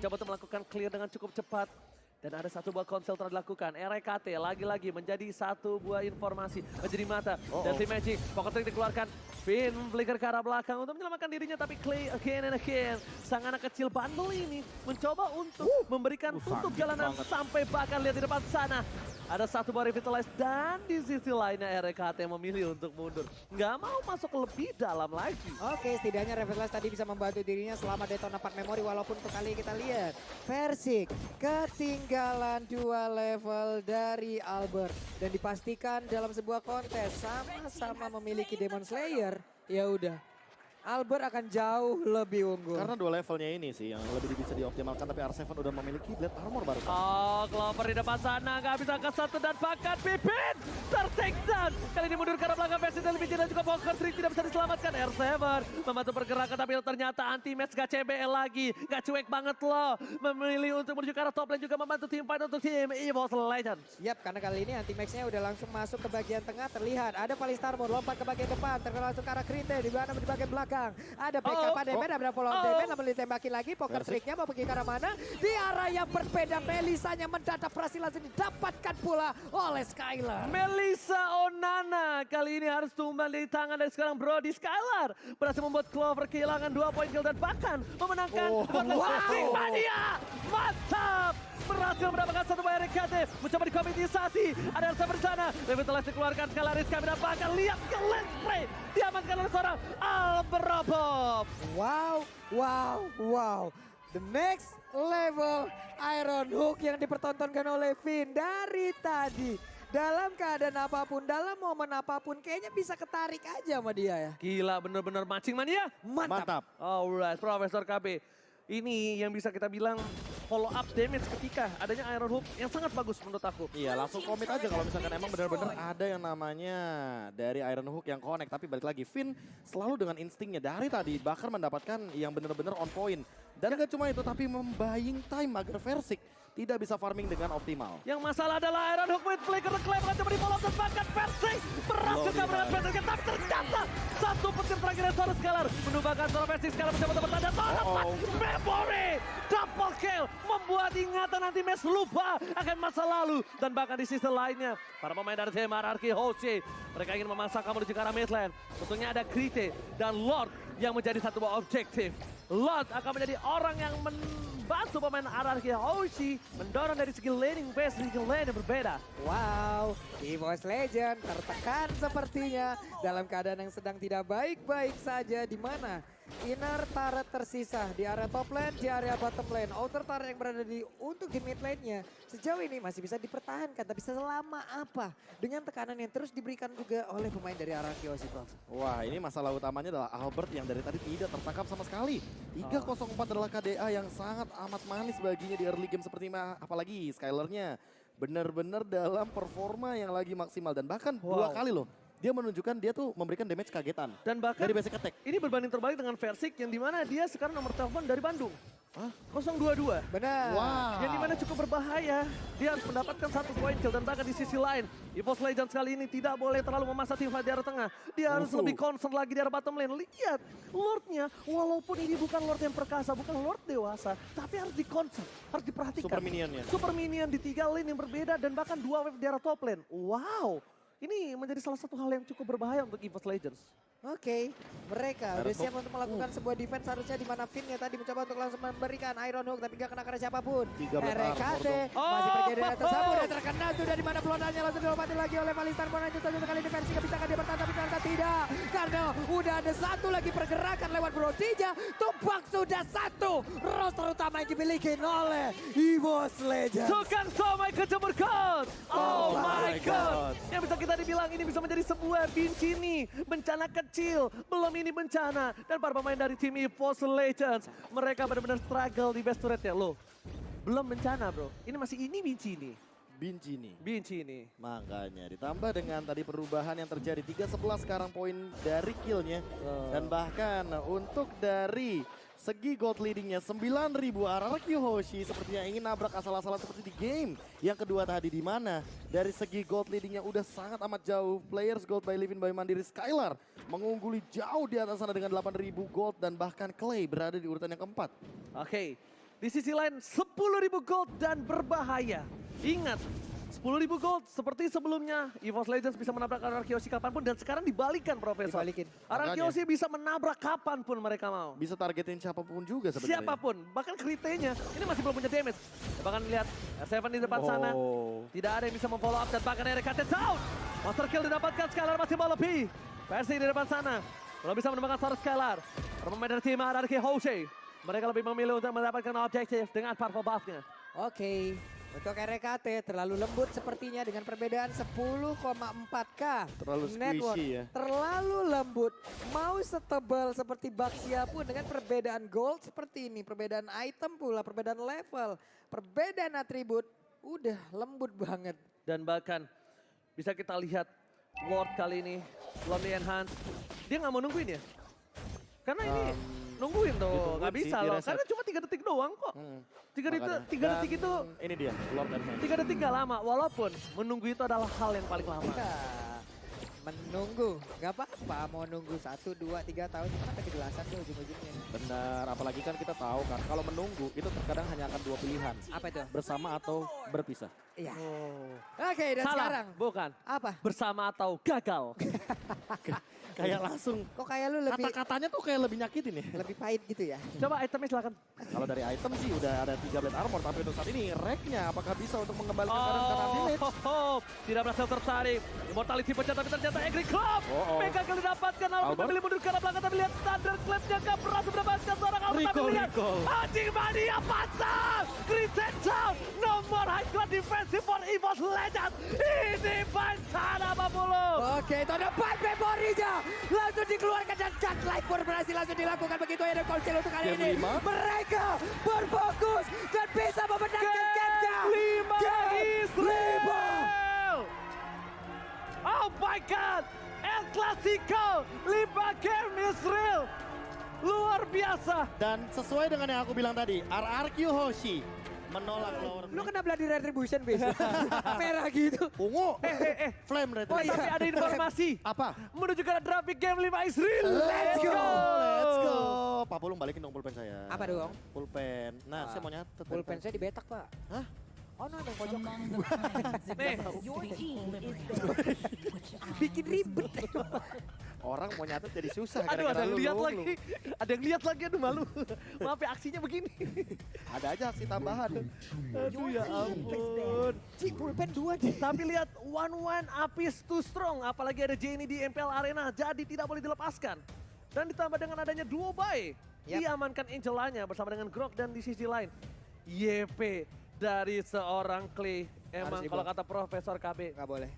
coba untuk melakukan clear dengan cukup cepat. Dan ada satu buah konsel telah dilakukan. RKT lagi-lagi menjadi satu buah informasi. Menjadi mata. Dan tim Magic. Pocket Trick dikeluarkan. Finn flicker ke arah belakang untuk menyelamatkan dirinya. Tapi Clay again and again. Sang anak kecil bandel ini mencoba untuk memberikan tutup jalanan. Sampai bahkan lihat di depan sana. Ada satu buah revitalize dan di sisi lainnya RKT memilih untuk mundur. Nggak mau masuk lebih dalam lagi. Oke, setidaknya Revitalize tadi bisa membantu dirinya selama Daytona Park Memory. Walaupun untuk kali kita lihat Versik ketinggalan 2 level dari Albert. Dan dipastikan dalam sebuah kontes sama-sama memiliki Demon Slayer. Ya udah, Albert akan jauh lebih unggul. Karena 2 levelnya ini sih yang lebih bisa dioptimalkan tapi R7 udah memiliki Blade Armor baru. Oh, Clover di depan sana nggak bisa ke satu dan bahkan Pipin ter-take down. Kali ini mundur ke arah belakang versi Television dan juga Poker Trick tidak bisa diselamatkan. R7 membantu pergerakan tapi ternyata anti-match gak CBL lagi. Gak cuek banget loh. Memilih untuk menuju ke arah top lane juga membantu tim fight untuk tim EVOS Legends. Yap, karena kali ini anti-max-nya udah langsung masuk ke bagian tengah. Terlihat ada Palistarmor lompat ke bagian depan. Terkena langsung ke arah Krite di mana di bagian belakang. Ada backup damage, ada follow up damage, namun ditembakin lagi. Poker Trick-nya mau pergi ke arah mana? Di arah yang berbeda, Melisanya mendadak berhasil langsung didapatkan pula oleh Skylar. Melissa Onana kali ini harus tumbang di tangan dari sekarang Brody. Skylar berhasil membuat Clover kehilangan 2 poin kill dan bahkan memenangkan Mania. Mantap! Berhasil mendapatkan satu buah RKT. Mencoba dikompensasi. Ada Elsa bersana. Revitalize dikeluarkan. Skylar Rizka bahkan lihat ke lane spray. Diamankan oleh seorang Alberobov. Wow, wow, wow. The next level Iron Hook yang dipertontonkan oleh Finn dari tadi. Dalam keadaan apapun, dalam momen apapun, kayaknya bisa ketarik aja sama dia ya. Gila, bener-bener mancing mania. Mantap. Alright, Profesor KB. Ini yang bisa kita bilang follow up damage ketika adanya Iron Hook yang sangat bagus menurut aku. Iya langsung komit aja kalau misalkan emang benar-benar ada yang namanya dari Iron Hook yang connect. Tapi balik lagi Finn selalu dengan instingnya dari tadi bahkan mendapatkan yang benar-benar on point. Dan gak cuma itu tapi membuying time agar Versik tidak bisa farming dengan optimal. Yang masalah adalah Iron Hook with flicker claim akan coba di-follow dan bahkan Versik berhasil kabur dengan Versik. Tapi ternyata satu petir terakhir dari seorang Skylar menumbangkan seorang Versik. Skylar mencoba untuk bertanda seorang Memory. Double kill membuat ingatan anti-match lupa akan masa lalu. Dan bahkan di sisi lainnya para pemain dari tim RRQ Hoshi mereka ingin memasangkan menuju ke arah mid lane. Tentunya ada Krite dan Lord yang menjadi satu buah objektif. Lord akan menjadi orang yang membantu pemain RRQ Hoshi mendorong dari segi laning base, segi lane yang berbeda. Wow, EVOS Legend tertekan sepertinya dalam keadaan yang sedang tidak baik-baik saja, di mana inner turret tersisa di area top lane, di area bottom lane. Outer turret yang berada untuk di mid lane-nya sejauh ini masih bisa dipertahankan, tapi selama apa dengan tekanan yang terus diberikan juga oleh pemain dari RRQ Hoshi, Prof. Wah ini masalah utamanya adalah Albert yang dari tadi tidak tertangkap sama sekali. 304 adalah KDA yang sangat amat manis baginya di early game seperti ini. Apalagi Skylar-nya benar-benar dalam performa yang lagi maksimal. Dan bahkan 2 kali loh dia menunjukkan dia tuh memberikan damage kagetan Dan bahkan dari basic attack. ini berbanding terbalik dengan Versik yang dimana dia sekarang nomor telepon dari Bandung. 022. Benar. Wow. Yang dimana cukup berbahaya. Dia harus mendapatkan 1 poin kill. Dan bahkan di sisi lain, EVOS Legends kali ini tidak boleh terlalu memaksa teamfight di arah tengah. Dia harus lebih concern lagi di arah bottom lane. Lihat, Lordnya walaupun ini bukan Lord yang perkasa, bukan Lord dewasa. Tapi harus di-concern, harus diperhatikan. Super minionnya. Super minion di 3 lane yang berbeda dan bahkan 2 wave di arah top lane. Wow, ini menjadi salah satu hal yang cukup berbahaya untuk EVOS Legends. Oke, mereka udah Harus siap untuk melakukan sebuah defense harusnya di mana Finn-nya tadi mencoba untuk langsung memberikan Iron Hook tapi gak kena karena siapapun. 13 RKT armor masih pergi dari atas sabu Oh. dan terkena sudah di mana pelonanya langsung dilompat lagi oleh Malistan. Lanjut saja kali defensi gak bisa dia bertahan tapi ternyata tidak. Karena udah ada satu lagi pergerakan lewat Brodija. Tumbang sudah 1. Roster utama yang dimiliki oleh EVOS Legends. Tukang somai kejemur God. Oh, Oh my my God. God. Yang bisa kita dibilang ini bisa menjadi sebuah bincini. Bencana kecil. Belum ini bencana. Dan para pemain dari tim EVOS Legends. Mereka benar-benar struggle di best turret ya. Loh, belum bencana bro. Ini masih ini bincini. Binci nih. Bincini. Makanya ditambah dengan tadi perubahan yang terjadi 3-11 sekarang poin dari killnya. Dan bahkan untuk dari segi gold leadingnya 9.000 RRQ Hoshi sepertinya ingin nabrak asal-asalan seperti di game yang kedua tadi di mana dari segi gold leadingnya udah sangat amat jauh. Players gold by Livin by Mandiri Skylar mengungguli jauh di atas sana dengan 8.000 gold dan bahkan Clay berada di urutan yang keempat. Oke, di sisi lain 10.000 gold dan berbahaya. Ingat, 10.000 gold seperti sebelumnya EVOS Legends bisa menabrak Ararkyoshi kapanpun dan sekarang dibalikan Profesor. Dibalikin. Ararkyoshi bisa menabrak kapanpun mereka mau. Bisa targetin siapapun juga sebenarnya. Siapapun, bahkan Kritenya ini masih belum punya damage. Bahkan lihat R7 di depan sana, tidak ada yang bisa memfollow up dan bahkan RKT down. Master kill didapatkan, Skylar masih mau lebih. Versi di depan sana, belum bisa menemukan seorang Skylar. Pemain dari tim Ararkyoshi, mereka lebih memilih untuk mendapatkan objektif dengan purple buff-nya. Oke, untuk RKT terlalu lembut sepertinya dengan perbedaan 10,4K. Terlalu network. squishy ya. Terlalu lembut. Mau setebal seperti Baxia pun dengan perbedaan gold seperti ini. Perbedaan item pula, perbedaan level, perbedaan atribut. Udah lembut banget. Dan bahkan bisa kita lihat Lord kali ini, Lonely Enhance, dia nggak mau nungguin ya? Karena ini nungguin tuh, ditungguin nggak sih, bisa loh. di-reset. Karena cuma 3 detik doang kok. 3 detik itu, Ini dia Lord and Hand. 3 detik nggak lama. Walaupun menunggu itu adalah hal yang paling lama. Ya, menunggu. Gak apa-apa mau nunggu 1, 2, 3 tahun. Cuma ada kejelasan tuh ujung-ujungnya. Benar, apalagi kan kita tahu kan kalau menunggu itu terkadang hanya akan 2 pilihan. Apa itu? Bersama atau berpisah. Iya. Oh. Oke, dan Salah, sekarang. bukan. Apa? Bersama atau gagal. Kayak langsung Kok kayak lu lebih kata-katanya tuh kayak lebih nyakitin ya. lebih pahit gitu ya? Coba itemnya silakan. Kalau dari item sih udah ada 3 blade armor, tapi untuk saat ini rack-nya apakah bisa untuk mengembalikan keadaan karena damage? Tidak berhasil tertarik. Immortality pecah tapi ternyata Angry Club. Oh. Mega kali didapatkan. Albert Albert? memilih mundur ke arah belakang tapi lihat standar clapnya gak berhasil mendapatkan seorang Albert. Tapi Recall, lihat recall. anjing mania pasang. Crescent Sound. Nomor high class defensive for EVOS Legends. Ini bencana Pak Pulu. Oke, itu ada 4 Memorija. Langsung dikeluarkan dan cut life pun berhasil langsung dilakukan. Begitu ada konsil untuk kali Game ini. 5. Mereka berfokus dan bisa memenangkan game-nya. Game 5 Game Israel. Oh my God. El Clasico. 5 game Israel. Luar biasa. Dan sesuai dengan yang aku bilang tadi, RRQ Hoshi menolak lawan. Lu kena Bloody Retribution, Bis. Merah gitu. Ungu. Flame red. Oh, iya. Tapi ada informasi. Apa? Menuju ke Drapic Game 5 Israel. Let's go. Let's go. Pak Pulung balikin dong pulpen saya. Apa dong? Pulpen. Nah, saya mau nyatet. Pulpen saya dibetak, Pak. Hah? Oh, no, ada pojok. Nih. Bikin ribet. Orang mau nyatet jadi susah. Aduh, ada gara-gara yang lu lihat lunglung. lagi. Ada yang lihat lagi, aduh malu. Maaf ya aksinya begini. Ada aja aksi tambahan. Aduh ya ampun. Cik, pulpen 2 deh. Tapi lihat one Apis too strong. Apalagi ada Jenny di MPL Arena. Jadi tidak boleh dilepaskan. Dan ditambah dengan adanya duo buy. Yap. Diamankan Angelanya bersama dengan Grok dan di sisi lain. YP dari seorang Clay. Emang Harus kalau dibuang. kata Profesor KB. Nggak boleh.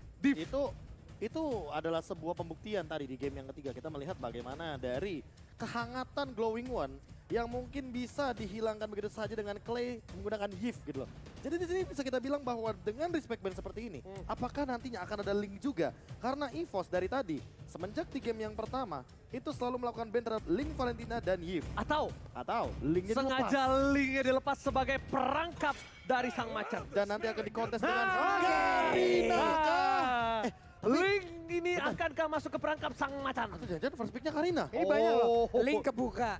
Itu adalah sebuah pembuktian tadi di game yang ketiga. Kita melihat bagaimana dari kehangatan Glowing One yang mungkin bisa dihilangkan begitu saja dengan Clay menggunakan Yves gitu loh. Jadi di sini bisa kita bilang bahwa dengan respect band seperti ini, apakah nantinya akan ada link juga? Karena EVOS dari tadi, semenjak di game yang pertama, itu selalu melakukan ban terhadap Link Valentina dan Yves. Atau linknya sengaja dilepas. linknya dilepas sebagai perangkap dari sang macan. Dan nanti akan dikontes dengan Nah, Karina kah? Link ini akankah masuk ke perangkap sang macan? Atau jangan-jangan first pick-nya Karina? Ini banyak loh. Oh. Link kebuka.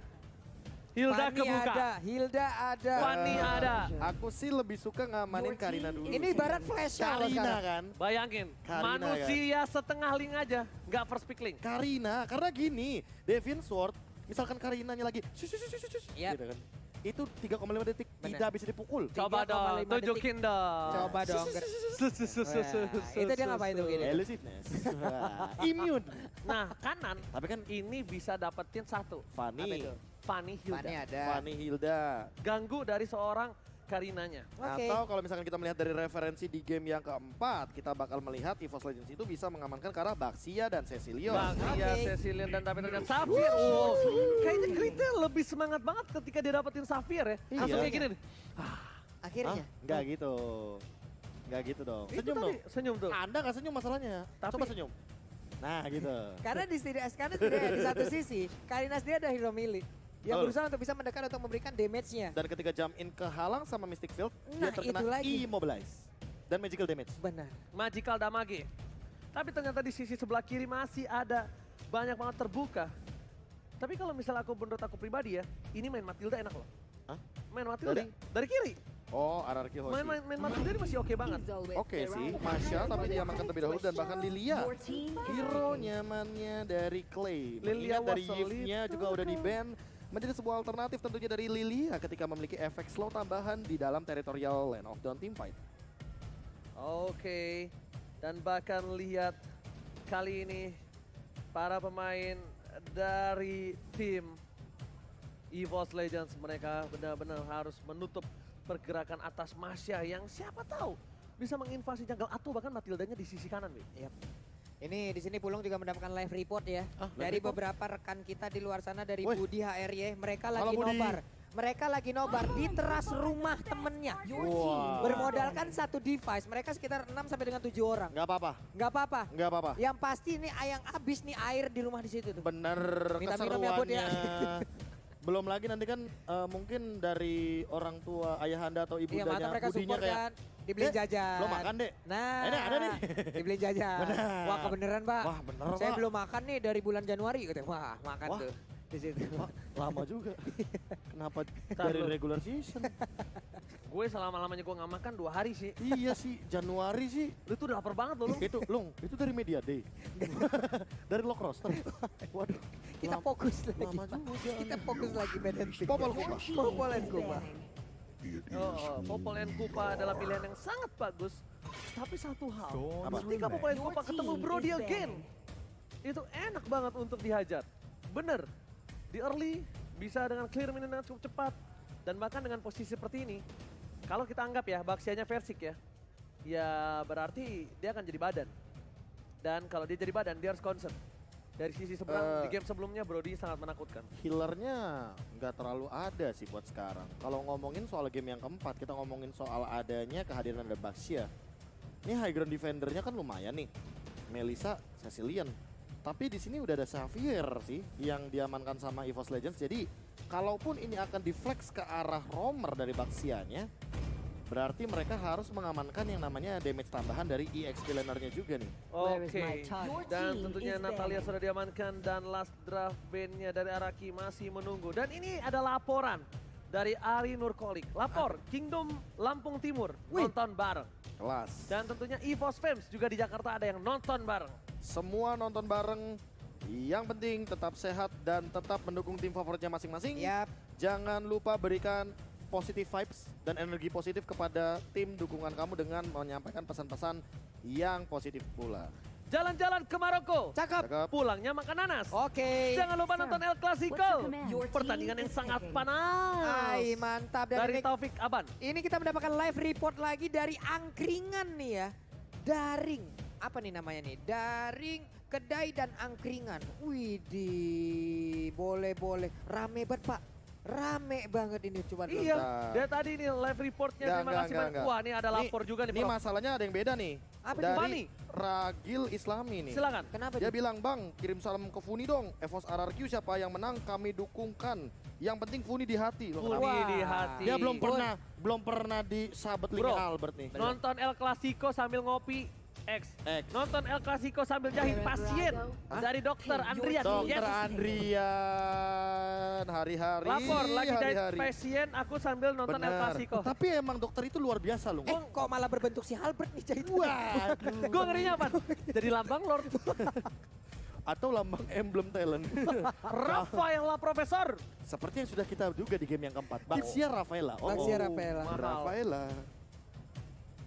Hilda Fanny kebuka. ada, Hilda ada. Fanny ada. Aku sih lebih suka ngamanin Karina dulu. Ini sih. ibarat flash loh Karina sekarang. kan? Bayangin, Karina, manusia setengah link aja, nggak first pick link. Karina, karena gini, Devin Sword, misalkan Karinanya lagi Yap. gitu kan. Itu 3,5 detik Bener. tidak bisa dipukul. Coba 3,5 dong, detik. tunjukin dong. Coba dong. Wah, itu dia ngapain tuh gini? Elusiveness. Wah, immune. Nah, kanan Tapi kan ini bisa dapetin satu. Apa Fanny, itu? Fanny Hilda. Fanny ada. Fanny Hilda. Ganggu dari seorang Karinanya. Oke. Atau kalau misalkan kita melihat dari referensi di game yang keempat, kita bakal melihat EVOS Legends itu bisa mengamankan ke arah Baxia dan Cecilion. Baxia, Oke. Cecilion, dan dapetin dengan Safir. Wow. Kayaknya Grita lebih semangat banget ketika dia dapetin Safir ya. Langsung Iya. kayak gini nih. Akhirnya. Enggak gitu. Enggak gitu dong. Itu Senyum tadi, dong. senyum tuh. Anda nggak senyum masalahnya. Tapi- Coba senyum. Nah gitu. Karena di satu sisi, Kalinas dia ada hero melee yang Betul. berusaha untuk bisa mendekat untuk memberikan damage-nya. Dan ketika jump in kehalang sama Mystic Field, dia Nah, terkena itu lagi. immobilize. Dan magical damage. Benar. Magical damage. Tapi ternyata di sisi sebelah kiri masih ada banyak banget terbuka. Tapi kalau misalnya menurut aku pribadi ya, ini main Matilda enak loh. Hah? Main Matilda dari kiri. Oh, Ararki Hoshi. Main Matilda ini masih oke banget. Oke sih, Masya tapi diamankan terlebih dahulu dan bahkan Lilia. Hero nyamannya dari Clay. Lilia Mengingat dari was solid. Yves-nya juga udah di ban. Menjadi sebuah alternatif tentunya dari Lilia ketika memiliki efek slow tambahan di dalam teritorial Land of Dawn teamfight. Oke. Dan bahkan lihat kali ini para pemain dari tim EVOS Legends, mereka benar-benar harus menutup pergerakan atas Masya yang siapa tahu bisa menginvasi jungle atau bahkan Matildanya di sisi kanan, Wi. Ini di sini Pulung juga mendapatkan live report ya dari report? beberapa rekan kita di luar sana dari Woi. Budi HRY. Mereka Halo, lagi Budi. nobar. Mereka lagi nobar di teras rumah temennya. Wah. Bermodalkan satu device. Mereka sekitar 6 sampai dengan 7 orang. Nggak apa-apa, Nggak apa-apa. nggak apa-apa. Yang pasti ini yang abis nih air di rumah di situ tuh. Bener Minta minum ya, Bud, ya. keseruannya. Belum lagi nanti kan mungkin dari orang tua ayahanda atau Iya, mata ibundanya mereka budinya support kayak, kan. Dibeliin "Dek, jajan. lo makan dek. Nah, Ini ada nih. Dibeliin jajan. Benar. Wah, kebenaran, Pak. Wah bener Saya Pak. belum makan nih dari bulan Januari gitu. Wah, makan Wah. tuh di situ. Pak, lama juga. Kenapa Ntar dari lu. regular season? Gue selama-lamanya gue nggak makan 2 hari sih. Iya sih, Januari sih. Lu tuh udah lapar banget loh lu. Itu dari Media Day. Dari Lock Roster. Waduh, Kita lama- fokus lagi. lama Pak. juga. Kita fokus lagi Benentik. Popol Kupa. Popol and Kupa. Popol and Kupa adalah pilihan yang sangat bagus. Tapi satu hal, Apa? ketika Popol and Kupa ketemu Brody again, itu enak banget untuk dihajar. Bener, di early bisa dengan clear minion dengan cukup cepat. Dan bahkan dengan posisi seperti ini, kalau kita anggap ya Baxianya Versik ya, ya berarti dia akan jadi badan. Dan kalau dia jadi badan, dia harus concern. Dari sisi seberang, di game sebelumnya Brody sangat menakutkan. Healernya nggak terlalu ada sih buat sekarang. Kalau ngomongin soal game yang keempat, kita ngomongin soal adanya kehadiran dari Baxia. Ini high ground defendernya kan lumayan nih. Melissa, Cecilion. Tapi di sini udah ada Xavier sih yang diamankan sama EVOS Legends. Jadi kalaupun ini akan deflex ke arah roamer dari Baxianya, berarti mereka harus mengamankan yang namanya damage tambahan dari EXP lanernya juga nih. Oke, dan tentunya Natalia sudah diamankan dan last draft bandnya dari Araki masih menunggu. Dan ini ada laporan dari Ari Nurkolik. Lapor, Kingdom Lampung Timur nonton bareng. Kelas. Dan tentunya EVOS Fans juga di Jakarta ada yang nonton bareng. Semua nonton bareng. Yang penting tetap sehat dan tetap mendukung tim favoritnya masing-masing. Yap. Jangan lupa berikan positive vibes dan energi positif kepada tim dukungan kamu dengan menyampaikan pesan-pesan yang positif pula. Jalan-jalan ke Maroko. Cakep. Cakep. Pulangnya makan nanas. Oke. Jangan lupa nonton El Clasico. Pertandingan yang sangat panas. Ay, mantap. Dan Dari ini, Taufik Aban. ini kita mendapatkan live report lagi dari angkringan nih ya. Daring. Apa nih namanya nih? Daring kedai dan angkringan. Widih, boleh-boleh. Rame banget Pak. Rame banget ini coba. Iya, Bentar. dia tadi nih live reportnya terima kasih banyak. Wah, ini ada lapor juga nih. Ini Prof. masalahnya ada yang beda nih. Apa Apa Dari nih? Ragil Islami nih. Silakan. Kenapa Dia dia? bilang, "Bang, kirim salam ke Funi dong. EVOS RRQ siapa yang menang kami dukungkan. Yang penting Funi di hati." Loh, Funi kenapa? di hati. Dia belum pernah disabet link Bro, Albert nih. Nonton El Clasico sambil ngopi. X. X. Nonton El Clasico sambil jahit pasien. Dari dokter Andrian. Dokter Yes. Andrian, hari-hari. Lapor lagi jahit hari-hari. pasien, aku sambil nonton El Benar. Clasico. Tapi emang dokter itu luar biasa loh. Kok malah berbentuk si Albert nih jahit. Waduh. Gue ngerinya apa? Jadi lambang Lord. Atau lambang emblem talent. Rafaela Profesor. Seperti yang sudah kita duga di game yang keempat. Baxia Rafaela. Baxia Rafaela. mahal. Rafaela.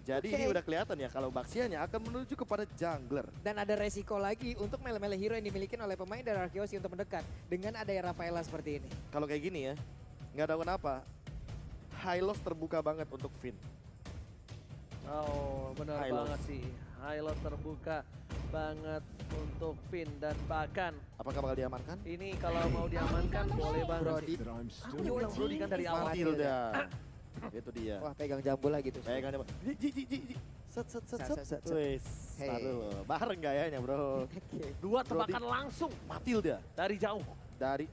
Jadi Oke. ini udah kelihatan ya kalau Baxianya akan menuju kepada jungler. Dan ada resiko lagi untuk mele-mele hero yang dimiliki oleh pemain dari Arkeosi untuk mendekat. Dengan adanya Rafaela seperti ini. Kalau kayak gini ya, nggak tahu kenapa. Hylos terbuka banget untuk Finn. Oh, benar Hylos. banget sih. Hylos terbuka banget untuk Finn dan bahkan Apakah bakal diamankan? ini kalau mau diamankan boleh banget Brody. sih. Aku bilang Brody kan dari awal. Matilda. Itu dia. Wah pegang jambu lagi tuh. Pegang dia. Ji. Set. Set. Wes. Hey. Taruh loh. Bareng gayanya bro. Oke. Dua tebakan langsung Matilda. dari jauh. Dari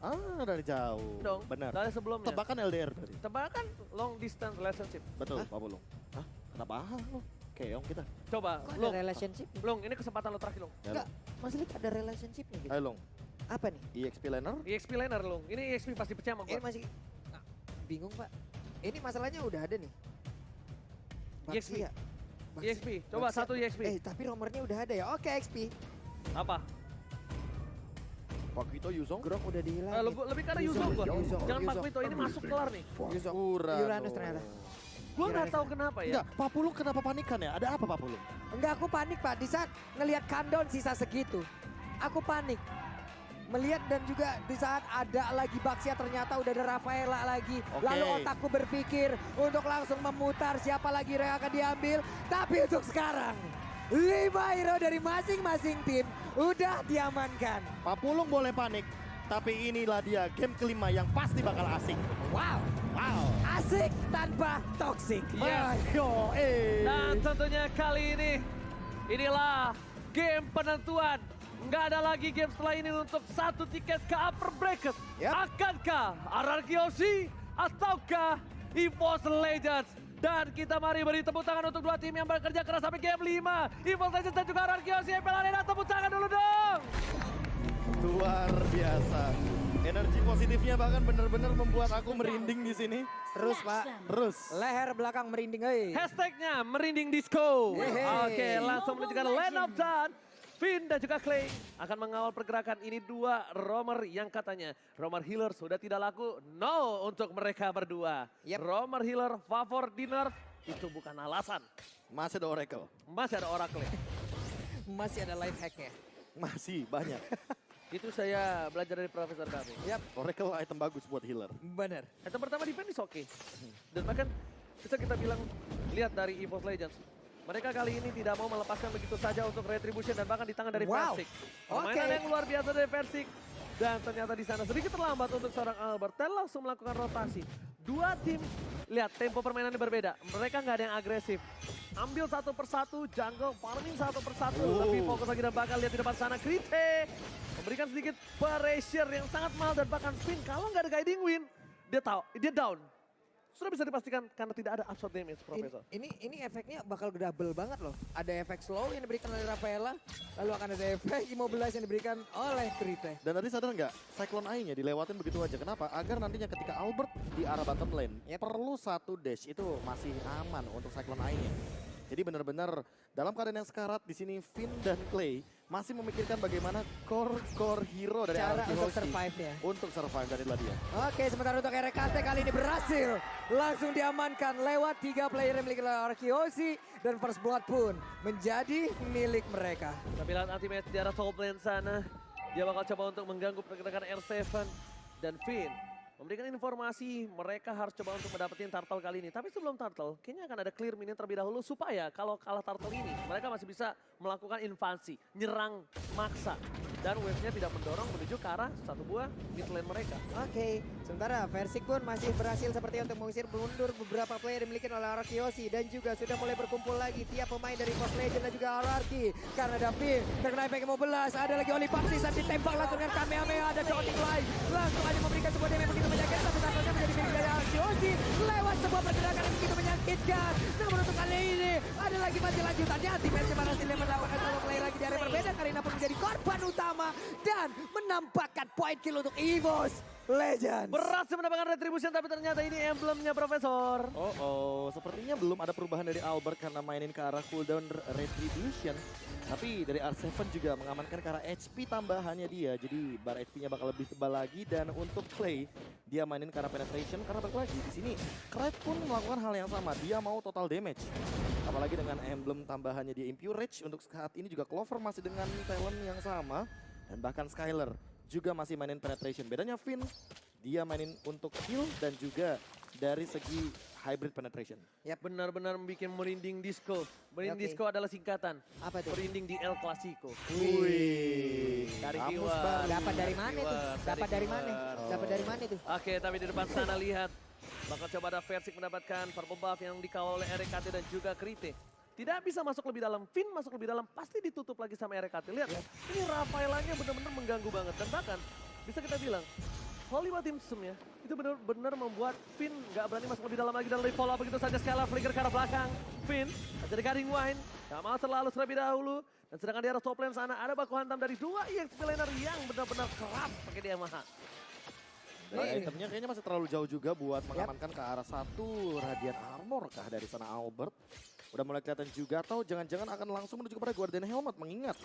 jauh. Dong, Benar. dari sebelumnya. Tebakan LDR tadi. Tebakan long distance relationship. Betul, Pak Bulung. Hah? Kenapa lo? Keong kita. Coba, Kok ada Long. relationship? Long, ini kesempatan lo terakhir, Long. Ya, Enggak, Mas Lik ada relationshipnya gitu. Ayo Long. Apa nih? EXP laner. EXP laner, Long. Ini EXP pasti percaya sama Ini gue. masih bingung Pak. Ini masalahnya udah ada nih. EXP. Baxia. EXP, coba Baxia. satu EXP. Tapi nomornya udah ada ya. Oke XP. Apa? Pak Vito Yuzong. Grok udah dihilangin. Lebih karena Yuzong gue. Yuzong, Jangan Pak Yuzong. Wito, ini masuk kelar nih. Yuzong. Urano. Uranus ternyata. Gue nggak tahu kenapa ya. Enggak, Pak Pulung kenapa panikan ya? Ada apa Pak Pulung? Enggak, aku panik Pak. Di saat ngelihat countdown sisa segitu. Aku panik. Melihat dan juga di saat ada lagi Baxia ternyata udah ada Rafaela lagi. Oke. Lalu otakku berpikir untuk langsung memutar siapa lagi yang akan diambil. Tapi untuk sekarang 5 hero dari masing-masing tim udah diamankan. Pak Pulung boleh panik, tapi inilah dia game kelima yang pasti bakal asik. Wow, Wow. asik tanpa toxic. Yes. Yo, Dan tentunya kali ini, inilah game penentuan. Nggak ada lagi game setelah ini untuk satu tiket ke upper bracket. Yap. Akankah RRQ ataukah EVOS Legends? Dan kita mari beri tepuk tangan untuk dua tim yang bekerja keras sampai game 5. EVOS Legends dan juga RRQ MPL Arena, tepuk tangan dulu dong. luar biasa. Energi positifnya bahkan benar-benar membuat aku merinding di sini. Terus Pak, Terus. leher belakang merinding. Hei. Hashtagnya merinding disco. Yeay. Oke, langsung menunjukkan line up dan Finn dan juga Clay akan mengawal pergerakan ini dua roamer yang katanya roamer healer sudah tidak laku. No untuk mereka berdua. Yep. Roamer healer favor di nerf itu bukan alasan. Masih ada Oracle. Masih ada Oracle. Masih ada life hacknya. Masih banyak. Itu saya belajar dari profesor kami. Yap, Oracle item bagus buat healer. bener. Item pertama defense is oke. Dan bahkan bisa kita bilang, lihat dari EVOS Legends. Mereka kali ini tidak mau melepaskan begitu saja untuk retribution dan bahkan di tangan dari Wow. Versik. Permainan Oke. yang luar biasa dari Versik. Dan ternyata di sana sedikit terlambat untuk seorang Albert. Dan langsung melakukan rotasi. Dua tim, lihat tempo permainannya berbeda. Mereka nggak ada yang agresif. Ambil satu persatu, jungle farming satu persatu. Oh. Lebih fokus lagi dan bakal lihat di depan sana. Krite memberikan sedikit pressure yang sangat mahal. Dan bahkan Finn kalau nggak ada guiding win, dia down. Sudah bisa dipastikan karena tidak ada absorb damage, Profesor. Ini efeknya bakal double banget loh. Ada efek slow yang diberikan oleh Rafaela, lalu akan ada efek immobilize yang diberikan oleh Krite. Dan tadi sadar nggak, Cyclone Eye-nya dilewatin begitu aja. Kenapa? Agar nantinya ketika Albert di arah bottom lane, perlu satu dash itu masih aman untuk Cyclone Eye-nya. Jadi benar-benar dalam keadaan yang sekarat di sini Finn dan Clay masih memikirkan bagaimana core hero dari Cara RRQ untuk Hoshi survive-nya. untuk survive dari dia. Oke, sementara untuk RKT kali ini berhasil langsung diamankan lewat 3 player yang dimiliki oleh Arkeosi dan First Blood pun menjadi milik mereka. Tapi lihat ultimate di arah top lane sana. Dia bakal coba untuk mengganggu pergerakan R7 dan Finn. Memberikan informasi mereka harus coba untuk mendapatkan turtle kali ini. Tapi sebelum turtle, kayaknya akan ada clear minion terlebih dahulu supaya kalau kalah turtle ini mereka masih bisa melakukan invasi, nyerang maksa. Dan wave-nya tidak mendorong menuju ke arah satu buah mid lane mereka. Oke, sementara Versik pun masih berhasil seperti untuk mengusir mundur beberapa player dimiliki oleh Ararkiosi dan juga sudah mulai berkumpul lagi tiap pemain dari Force Legend dan juga Ararki. Karena Davi terkena efek 15, ada lagi Oli Baptisan ditembak langsung dengan Kamehameha, ada Dotting Line langsung aja memberikan sebuah damage begitu menyakitkan, tapi tampaknya menjadi milik dari Ararkiosi lewat sebuah pergerakan yang begitu menyakitkan. Namun untuk kali ini ada lagi masih lanjutannya, Dimensi berhasil mendapatkan satu player lagi di area berbeda, Karina pun menjadi korban utama dan menampakkan point kill untuk EVOS Legends. Berhasil mendapatkan retribution tapi ternyata ini emblemnya Profesor. Sepertinya belum ada perubahan dari Albert karena mainin ke arah cooldown retribution. Tapi dari R7 juga mengamankan ke arah HP tambahannya dia. Jadi bar HP-nya bakal lebih tebal lagi dan untuk Clay dia mainin ke arah penetration karena balik lagi di sini Craig pun melakukan hal yang sama. Dia mau total damage. Apalagi dengan emblem tambahannya dia Impure Rage. Untuk saat ini juga Clover masih dengan talent yang sama. Dan bahkan Skyler juga masih mainin penetration. Bedanya Finn, dia mainin untuk heal dan juga dari segi hybrid penetration. Yap. Benar-benar bikin merinding disco. Merinding Oke. disco adalah singkatan. Apa itu? Merinding di El Clasico. Wih, Dari kamus keyword. baru. Dapat dari mana itu? Dapat dari mana? Dapat dari mana itu? Oke, tapi di depan sana lihat. Bakal coba ada Versik mendapatkan purple buff yang dikawal oleh RKT dan juga Krite. Tidak bisa masuk lebih dalam, Finn masuk lebih dalam, pasti ditutup lagi sama RKT. Lihat, ini Rafaelanya benar-benar mengganggu banget. Dan bahkan, bisa kita bilang, Holy Baptism ya, itu benar-benar membuat Finn nggak berani masuk lebih dalam lagi. Dan lebih follow begitu saja Skylar flicker ke arah belakang. Finn, ada Guarding Wine, nggak mau terlalu terlebih dahulu. Dan sedangkan di arah top lane sana ada baku hantam dari dua EXP laner yang benar-benar keras pakai di Yamaha. Dan itemnya kayaknya masih terlalu jauh juga buat mengamankan ke arah satu Radiant Armor kah dari sana Albert. Udah mulai kelihatan juga atau jangan-jangan akan langsung menuju kepada Guardian Helmet. Mengingat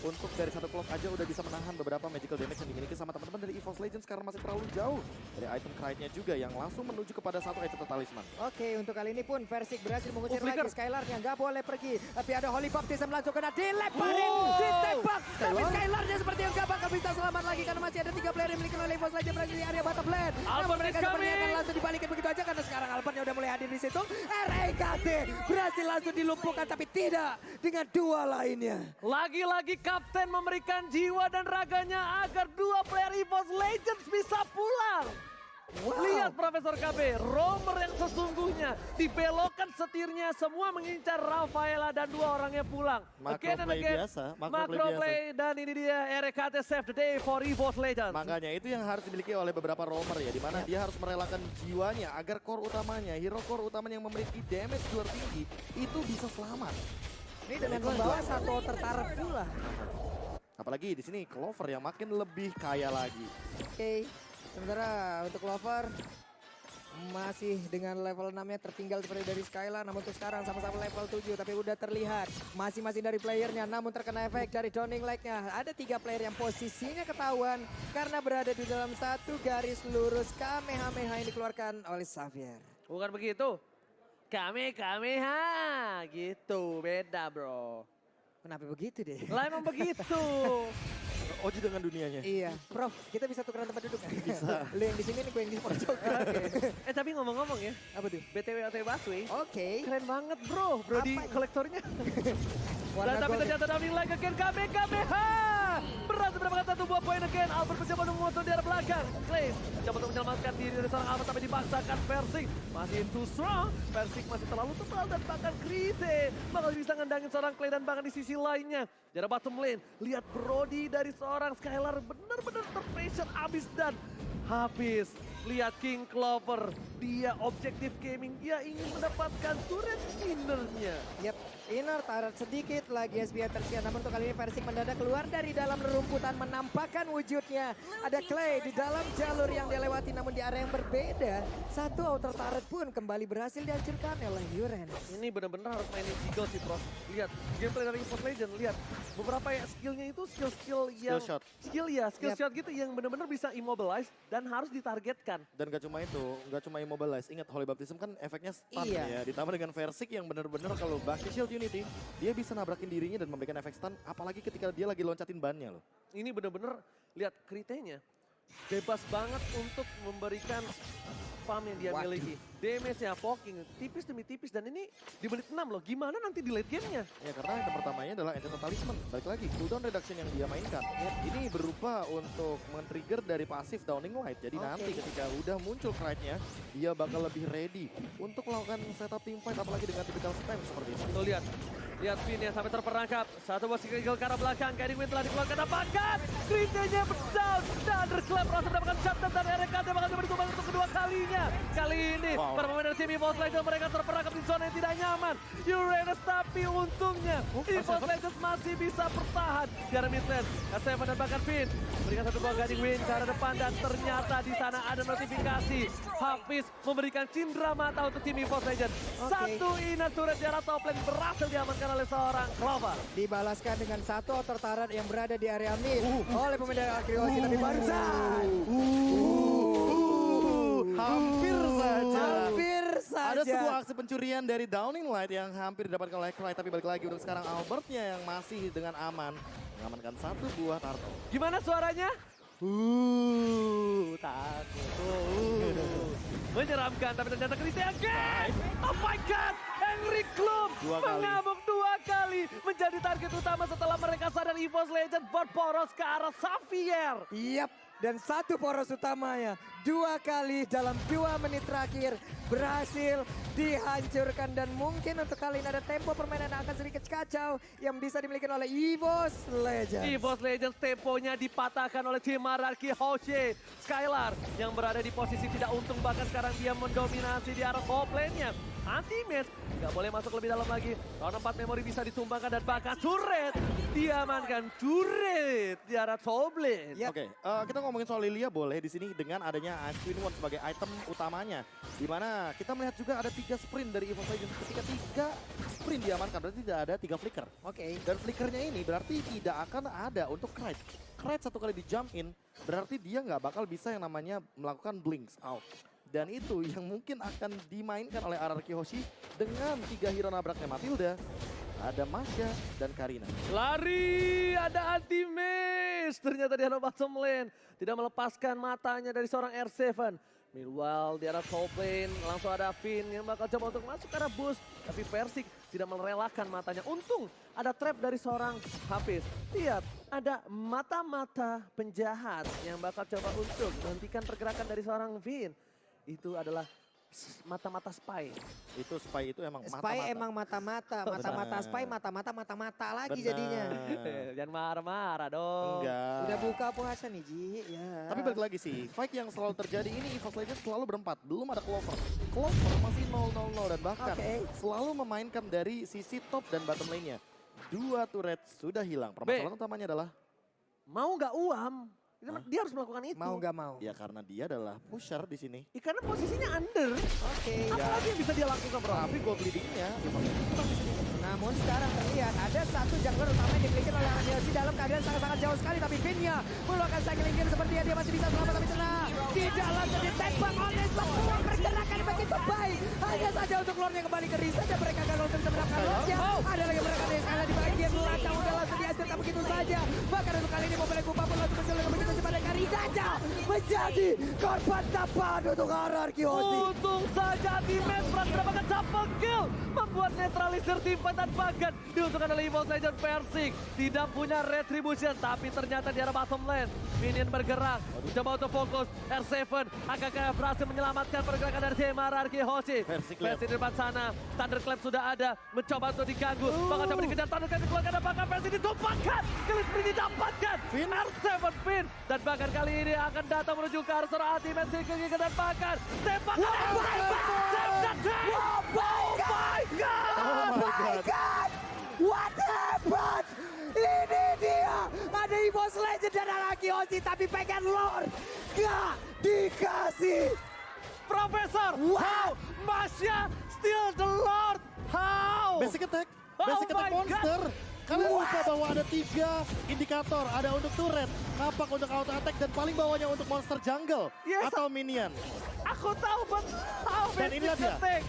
untuk dari satu clock aja udah bisa menahan beberapa magical damage yang dimiliki sama teman-teman dari EVOS Legends karena masih terlalu jauh. Dari item Krite-nya juga yang langsung menuju kepada satu item talisman. Oke, untuk kali ini pun Versik berhasil mengusir flicker. lagi Skylarnya, nggak boleh pergi. Tapi ada Holy Baptism langsung kena dilemparin, ditembak. Tapi Skylarnya seperti yang nggak bakal bisa selamat lagi karena masih ada 3 player yang dimiliki oleh EVOS Legends berada di area bottom lane. Namun Albert mereka is sepertinya coming. akan langsung dibalikin begitu aja karena sekarang Albertnya udah mulai hadir di situ. RKT berhasil langsung dilumpuhkan tapi tidak dengan dua lainnya. Lagi-lagi kapten memberikan jiwa dan raganya agar dua player EVOS Legends bisa pulang. Wow. Lihat Profesor KB, roamer yang sesungguhnya dibelokkan setirnya semua mengincar Rafaela dan dua orangnya pulang. Macro Again and play again, biasa, macro macro play play dan ini dia RKT save the day for EVOS Legends. Makanya itu yang harus dimiliki oleh beberapa roamer ya, dimana dia harus merelakan jiwanya agar core utamanya, hero core utamanya yang memiliki damage luar tinggi itu bisa selamat. Ini dengan membawa satu tertarik pula. Apalagi di sini Clover yang makin lebih kaya lagi. Oke, sementara untuk Clover masih dengan level 6-nya tertinggal seperti dari Skylar. Namun untuk sekarang sama-sama level 7 tapi udah terlihat masing-masing dari playernya. Namun terkena efek dari Downing Light-nya. Ada 3 player yang posisinya ketahuan karena berada di dalam satu garis lurus. Kamehameha yang dikeluarkan oleh Xavier. Bukan begitu. Kamehameha gitu, beda bro. Kenapa begitu deh? Lah emang begitu. Oji dengan dunianya. Iya, Prof, kita bisa tukeran tempat duduk nggak? Bisa. Lu yang di sini nih, gue yang di pojok. Tapi ngomong-ngomong ya, Apa tuh? BTW OT Busway, Oke. keren banget bro, Brody Apanya? kolektornya. Warna Dan tapi gold. ternyata Downing Light again, Kamehameha. Berhasil mendapatkan satu buah poin again. Albert mencoba untuk memotong di arah belakang. Clay mencoba untuk menyelamatkan diri dari seorang Albert tapi dipaksakan Versik. Masih too strong. Versik masih terlalu tebal dan bahkan Krite bakal bisa ngendangin seorang Clay dan bahkan di sisi lainnya. Di arah bottom lane, lihat Brody dari seorang Skylar benar-benar terpressure abis dan habis. Lihat King Clover, dia objektif gaming, dia ingin mendapatkan turret innernya. Yap, inner tarat sedikit lagi SBI tersiar. Namun untuk kali ini Versik mendadak keluar dari dalam rerumputan menampakkan wujudnya. Ada Clay di dalam jalur yang dia lewati namun di area yang berbeda. Satu outer turret pun kembali berhasil dihancurkan oleh Yuren. Ini benar-benar harus mainin Eagle sih bro. Lihat, gameplay dari EVOS Legend, lihat. Beberapa ya skillnya itu skill-skill yang... shot. Skill shot gitu yang benar-benar bisa immobilize dan harus ditargetkan. Dan gak cuma itu, gak cuma immobilize. Ingat Holy Baptism kan efeknya stun Iya. ya. Ditambah dengan Versik yang benar-benar kalau pakai Shield Unity, dia bisa nabrakin dirinya dan memberikan efek stun. Apalagi ketika dia lagi loncatin bannya loh. Ini benar-benar lihat Kritenya. bebas banget untuk memberikan farm yang dia Waduh. miliki. Damage-nya poking tipis demi tipis dan ini di menit 6 loh. Gimana nanti di late game-nya? Ya karena item pertamanya adalah Enchanted Talisman. Balik lagi, cooldown reduction yang dia mainkan. Ini berupa untuk men-trigger dari pasif Downing Light. Jadi Oke. nanti ketika udah muncul Krite-nya, dia bakal lebih ready untuk melakukan setup team fight. Apalagi dengan typical spam seperti ini. Tuh lihat. Lihat Finn yang sampai terperangkap. Satu bos kill ke arah belakang. Guiding Wind telah dikeluarkan. Dapatkan. Krite-nya berdown. Thunderclap berhasil mendapatkan shutdown dari RKT. Bakal ditumbang untuk kedua kalinya. Kali ini Wow. para pemain dari tim EVOS Legends mereka terperangkap di zona yang tidak nyaman. Uranus tapi untungnya EVOS Legends masih bisa bertahan di area mid lane. S7 dan bahkan Finn memberikan satu buah Guiding Wind ke arah depan dan ternyata di sana ada notifikasi. Hafiz memberikan cindera mata untuk tim EVOS Legends. Satu Ina turret di arah top lane berhasil diamankan oleh seorang Clover. Dibalaskan dengan satu outer turret yang berada di area mid oleh pemain dari Arkeologi tapi barusan. Hampir saja. Hampir saja. Ada sebuah aksi pencurian dari Downing Light yang hampir didapatkan oleh Krite. Tapi balik lagi untuk sekarang Albertnya yang masih dengan aman mengamankan satu buah turtle. Gimana suaranya? Takut. Menyeramkan tapi ternyata Krite again. Oh my god, Henry Klum Dua kali. mengamuk 2 kali menjadi target utama setelah mereka sadar EVOS Legends berporos ke arah Xavier. Yap, dan satu poros utamanya 2 kali dalam 2 menit terakhir berhasil dihancurkan dan mungkin untuk kali ini ada tempo permainan yang akan sedikit kacau yang bisa dimiliki oleh EVOS Legends. EVOS Legends temponya dipatahkan oleh tim Ararki Hoche. Skylar yang berada di posisi tidak untung bahkan sekarang dia mendominasi di arah top lane-nya. Anti-match, nggak boleh masuk lebih dalam lagi. Round 4 memori bisa ditumbangkan dan bahkan turret diamankan. Turret di arah top lane. Yap. Oke, kita ngomongin soal Lilia boleh di sini dengan adanya Ice Queen One sebagai item utamanya. Di mana kita melihat juga ada 3 sprint dari EVOS Legends. Ketika 3 sprint diamankan berarti tidak ada 3 flicker. Oke. Dan flickernya ini berarti tidak akan ada untuk Krite. Krite satu kali di jump in berarti dia nggak bakal bisa yang namanya melakukan blinks out. Dan itu yang mungkin akan dimainkan oleh Ararki Hoshi dengan 3 hero nabraknya Matilda. Ada Masya dan Karina. Lari, ada anti-miss. Ternyata di arah bottom lane. Tidak melepaskan matanya dari seorang R7. Meanwhile di arah top lane langsung ada Finn yang bakal coba untuk masuk ke arah boost. Tapi Persik tidak merelakan matanya. Untung ada trap dari seorang Hafiz. Lihat, ada mata-mata penjahat yang bakal coba untuk menghentikan pergerakan dari seorang Finn. Itu adalah mata-mata spy. Itu spy itu emang Spy mata-mata. emang mata-mata, mata-mata Benar. spy, mata-mata lagi Benar. jadinya. Jangan marah-marah dong. Enggak. Udah buka puasa nih Ji, ya. Tapi balik lagi sih, fight yang selalu terjadi ini EVOS Legends selalu berempat. Belum ada Clover. Clover masih 0-0-0 dan bahkan Oke. selalu memainkan dari sisi top dan bottom lane-nya. 2 turret sudah hilang. Permasalahan utamanya adalah Mau nggak Uam? Dia harus melakukan itu. Mau nggak mau. ya karena dia adalah pusher di sini. Karena posisinya under. Oke. Apalagi yang bisa dia lakukan bro? Tapi gold leading-nya EVOS Legends kurang di sini. Namun sekarang terlihat ada satu jungler utama yang dimiliki oleh Arkeologi dalam keadaan sangat-sangat jauh sekali. Tapi Vinnya melakukan cycling gear seperti dia masih bisa selamat tapi tenang. Tidak langsung ditembak oleh semua pergerakan begitu baik. Hanya saja untuk lordnya kembali ke Risa dan mereka gagal untuk mendapatkan lordnya. Ada lagi mereka yang sekali di bagian belakang udah langsung dihancurkan begitu saja. Bahkan untuk kali ini mobilnya Kupa pun langsung menculik begitu cepat dan Karina menjadi korban tapan untuk Arkeologi. Untung saja teammate berhasil mendapatkan double kill. Membuat netralisir tim fight dan bahkan diuntungkan oleh EVOS Legends. Persik tidak punya retribution. Tapi ternyata di arah bottom lane. Minion bergerak. Coba untuk fokus. R7 agak berhasil menyelamatkan pergerakan dari tim Ararki Hoshi. Persik Versi di depan sana. Thunderclap sudah ada. Mencoba untuk diganggu. Bakal coba dikejar Thunderclap dikeluarkan dan bahkan Versi ditumpahkan. Kill sprint didapatkan. R7 Finn. Dan bahkan kali ini akan datang menuju ke arah seorang ultimate Silky dan bahkan tembakan. Oh my God! Oh my God. What happened? Ini dia. Ada EVOS Legends dan Arkeologi tapi pengen Lord. Gak dikasih. Profesor, how? Masya still the Lord, how? Basic attack. Oh Basic attack my monster. Kalian lupa bahwa ada 3 indikator. Ada untuk turret, kapak untuk auto attack, dan paling bawahnya untuk monster jungle Yes. atau minion. Aku tahu, but how? Dan inilah dia. Attack?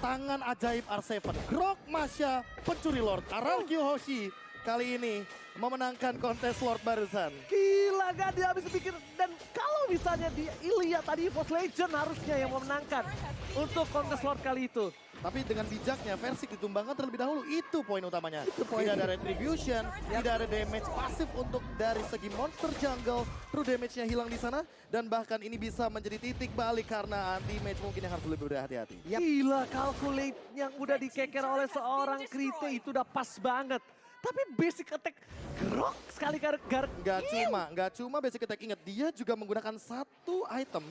Tangan ajaib R7. Grok Masya, pencuri Lord. Ararki Hoshi kali ini memenangkan kontes Lord barusan. Gila, gak dia habis pikir. Dan kalau misalnya di Ilya tadi EVOS Legend harusnya yang memenangkan untuk kontes Lord kali itu. Tapi dengan bijaknya Versik ditumbangkan terlebih dahulu, itu poin utamanya. Tidak ada retribution, tidak ada damage pasif untuk dari segi monster jungle. True damage-nya hilang di sana dan bahkan ini bisa menjadi titik balik karena anti-mage mungkin yang harus lebih berhati-hati. Gila, calculate yang udah dikeker oleh seorang Krite itu udah pas banget. Tapi basic attack gerok sekali Nggak cuma basic attack, ingat dia juga menggunakan satu item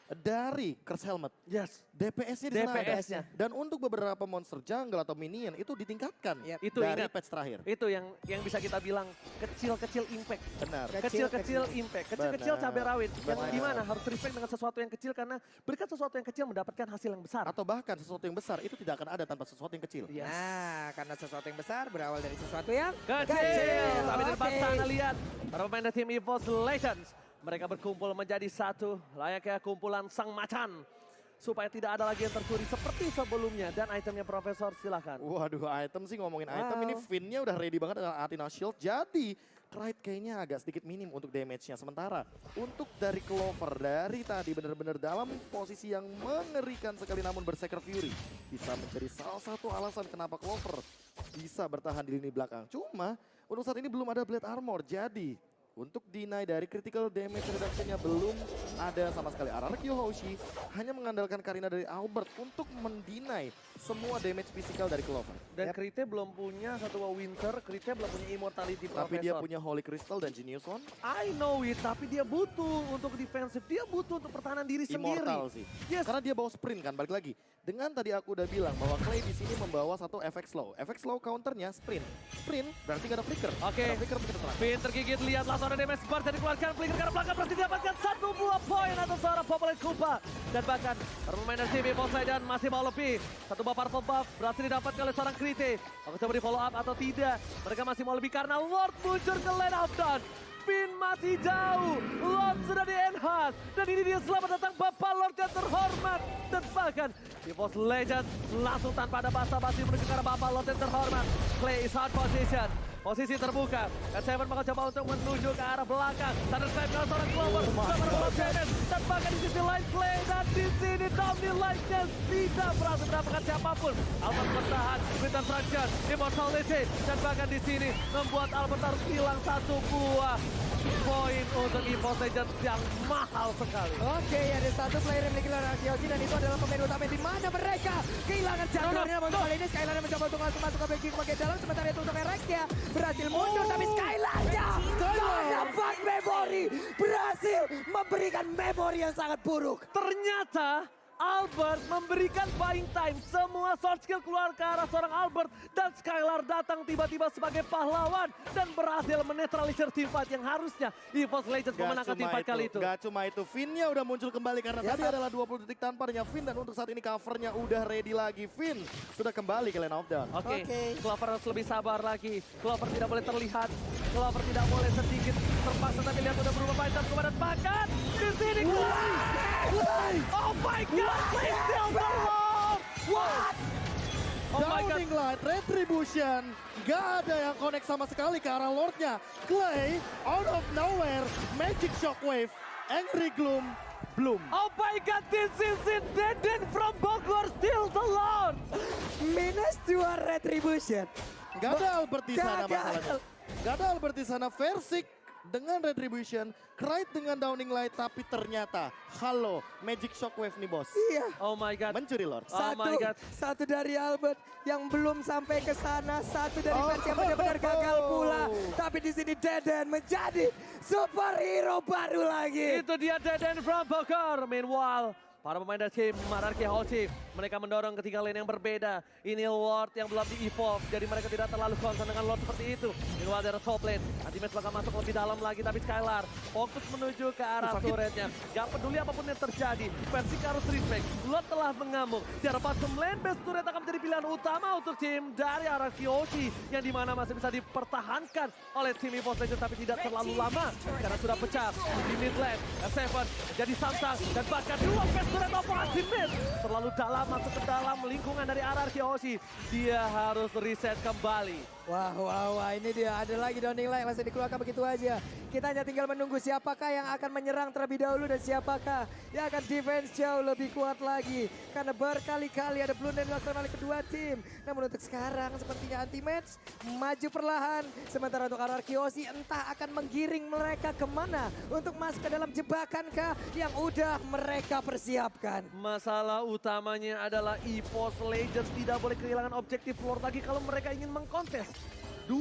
dari Curse Helmet. Yes. DPS-nya di sana ada. DPS-nya. Dan untuk beberapa monster jungle atau minion itu ditingkatkan Itu dari ingat. patch terakhir. Itu yang bisa kita bilang kecil-kecil impact. Benar. Kecil-kecil impact, kecil-kecil Benar. cabai rawit. Yang Benar. dimana harus respect dengan sesuatu yang kecil karena berikan sesuatu yang kecil mendapatkan hasil yang besar. Atau bahkan sesuatu yang besar itu tidak akan ada tanpa sesuatu yang kecil. Yes. Nah, karena sesuatu yang besar berawal dari sesuatu yang Kecil. Tapi di depan Oke. sana lihat para pemain dari tim EVOS Legends. Mereka berkumpul menjadi satu layaknya kumpulan sang macan. Supaya tidak ada lagi yang tercuri seperti sebelumnya. Dan itemnya Profesor silahkan. Waduh, item sih ngomongin item ini Finn-nya udah ready banget dengan Athena Shield. Jadi Krite kayaknya agak sedikit minim untuk damage-nya. Sementara untuk dari Clover dari tadi benar-benar dalam posisi yang mengerikan sekali namun Berserker Fury bisa menjadi salah satu alasan kenapa Clover bisa bertahan di lini belakang. Cuma untuk saat ini belum ada Blade Armor. Jadi untuk deny dari critical damage reduction-nya belum ada sama sekali. RRQ Hoshi hanya mengandalkan Karina dari Albert untuk mendinai semua damage fisikal dari Clover. Dan Krite belum punya satu Winter, Krite belum punya Immortality Profesor. Tapi dia punya Holy Crystal dan Genius One. I know it, tapi dia butuh untuk defensif, dia butuh untuk pertahanan diri sendiri. Immortal sih. Yes. Karena dia bawa sprint kan, balik lagi. Dengan tadi aku udah bilang bahwa Clay di sini membawa satu efek slow. Efek slow counternya sprint. Sprint berarti gak ada flicker. Oke. Gak ada flicker begitu terang. Finn tergigit, lihat langsung ada damage bar dan dikeluarkan flicker karena belakang berhasil didapatkan satu buah poin atas seorang Populate Kumpa. Dan bahkan pemain dari tim EVOS Legends masih mau lebih. Satu buah powerful buff berhasil didapatkan oleh seorang Krite. Akan coba di follow up atau tidak. Mereka masih mau lebih karena Lord muncul ke lane of dawn. Finn masih jauh, Lord sudah di-enhance. Dan ini dia selamat datang Bapak Lord yang terhormat. Dan bahkan EVOS Legends langsung tanpa ada basa-basi menuju ke arah Bapak Lord yang terhormat. Clay is hard position. Posisi terbuka. Dan Seven bakal coba untuk menuju ke arah belakang. Thunder Snipe kalau seorang Clover. Sama damage. Dan bahkan di sisi lain Clay. Dan di sini Domini Lightnya tidak berhasil mendapatkan siapapun. Albert bertahan. Return Fraction. Immortality. Dan bahkan di sini membuat Albert harus hilang satu buah poin untuk EVOS Legends yang mahal sekali. Oke, ada satu player yang memiliki Lara Kyoji dan itu adalah pemain utama di mana mereka kehilangan jalurnya. Namun kali ini Skylar mencoba untuk langsung masuk ke backing bagian dalam, sementara itu untuk Erexia berhasil mundur, tapi Skylarnya dapat memori, berhasil memberikan memori yang sangat buruk. Ternyata Albert memberikan buying time. Semua sword skill keluar ke arah seorang Albert. Dan Skylar datang tiba-tiba sebagai pahlawan. Dan berhasil menetralisir team fight yang harusnya EVOS Legends memenangkan team fight kali itu. Gak cuma itu, Finn-nya udah muncul kembali karena tadi adalah 20 detik tanpa adanya Finn. Dan untuk saat ini covernya udah ready lagi. Finn sudah kembali ke lane of dawn. Oke, Oke. Clover harus lebih sabar lagi. Clover tidak boleh terlihat. Clover tidak boleh sedikit terpaksa, tapi lihat udah berubah fighter kepada bahkan di sini Clay. Oh my God, Clay still the Lord. What? Oh my God. Downing Light, Retribution, gak ada yang connect sama sekali ke arah Lordnya. Clay, out of nowhere, Magic Shockwave, Angry Gloom, Bloom. Oh my God, this is it. Deden from Bogor still the Lord. Minus 2 retribution. Gak ada Albert di sana Gagal. masalahnya. Gak ada Albert di sana, Versik dengan Retribution, Krite dengan Downing Light, tapi ternyata halo, Magic Shockwave nih bos. Iya. Oh my God. Mencuri Lord. Oh my God. Satu dari Albert yang belum sampai ke sana, satu dari Fans yang benar-benar gagal pula. Tapi di sini Deden menjadi superhero baru lagi. Itu dia Deden from Bogor. Meanwhile, para pemain dari tim RRQ Hoshi, mereka mendorong ketiga lane yang berbeda. Ini Lord yang belum di-evolve, jadi mereka tidak terlalu concern dengan Lord seperti itu. Meanwhile dari top lane, Ultimate bakal masuk lebih dalam lagi, tapi Skylar fokus menuju ke arah turretnya. Gak peduli apapun yang terjadi, Versik harus respect. Lord telah mengamuk. Di arah bottom lane, base turret akan menjadi pilihan utama untuk tim dari RRQ Hoshi, yang dimana masih bisa dipertahankan oleh tim EVOS Legends, tapi tidak terlalu lama, karena sudah pecah. Di mid lane, F7 jadi Samsung, dan bahkan dua base turret operasi mid. Terlalu dalam, masuk ke dalam lingkungan dari RRQ Hoshi. Dia harus reset kembali Wah, ini dia. Ada lagi Downing Light langsung dikeluarkan begitu aja. Kita hanya tinggal menunggu siapakah yang akan menyerang terlebih dahulu dan siapakah yang akan defense jauh lebih kuat lagi. Karena berkali-kali ada blunder yang dilakukan oleh kedua tim. Namun untuk sekarang sepertinya anti-match maju perlahan. Sementara untuk Ararkiosi entah akan menggiring mereka kemana untuk masuk ke dalam jebakan yang udah mereka persiapkan. Masalah utamanya adalah EVOS Legends tidak boleh kehilangan objektif Lord lagi kalau mereka ingin mengkontes. 2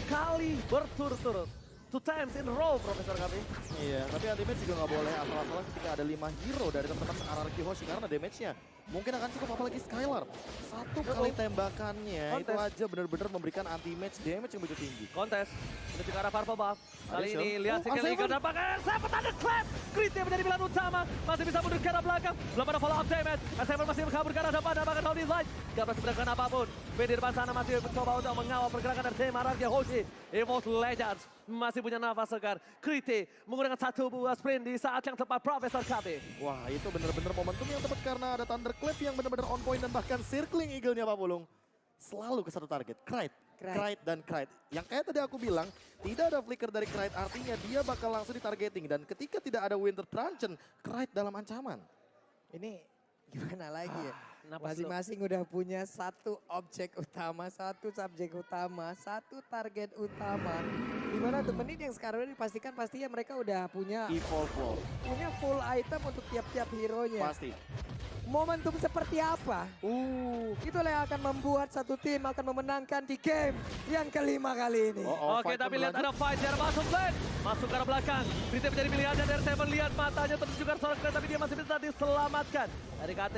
kali berturut-turut. 2 times in a row, Profesor kami. Iya, tapi Ultimate juga nggak boleh asal-asalan ketika ada 5 hero dari teman-teman RRQ Hoshi karena damage-nya mungkin akan cukup, apalagi Skylar. 1 kali tembakannya itu aja benar-benar memberikan anti-match damage yang begitu tinggi. Kontes menuju ke arah Purple Buff. Kali Ada ini Shell. lihat Oh, single A7. Eagle dampaknya. Sepat ada clap. Crit yang menjadi pilihan utama. Masih bisa mundur ke arah belakang. Belum ada follow up damage. S7 masih kabur ke arah depan. Dampaknya Holy Light. Gak berhasil mendapatkan apapun. B di depan sana masih mencoba untuk mengawal pergerakan dari tim RRQ Hoshi. EVOS Legends masih punya nafas segar. Krite menggunakan 1 buah sprint di saat yang tepat, Profesor KB. Wah, itu benar-benar momentum yang tepat karena ada Thunderclap yang benar-benar on point dan bahkan circling eagle-nya Pak Pulung. Selalu ke satu target, Krite dan Krite. Yang kayak tadi aku bilang, tidak ada flicker dari Krite, artinya dia bakal langsung ditargeting. Dan ketika tidak ada Winter Truncheon, Krite dalam ancaman. Ini gimana lagi ya? Napas Masing-masing udah punya 1 objek utama, 1 subjek utama, 1 target utama. Dimana untuk menit yang sekarang ini dipastikan pastinya mereka udah punya Evolve, full item untuk tiap-tiap hero-nya. pasti. Momentum seperti apa? Itulah yang akan membuat satu tim akan memenangkan di game yang kelima kali ini. Oke, tapi lihat ada fight dari masuk lane. Masuk ke arah belakang. Brite menjadi pilihan dan R7 lihat matanya tertuju ke seorang Krite, tapi dia masih bisa diselamatkan. Dari KT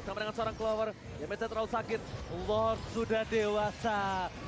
bersama dengan seorang Clover. Damage terlalu sakit. Lord sudah dewasa.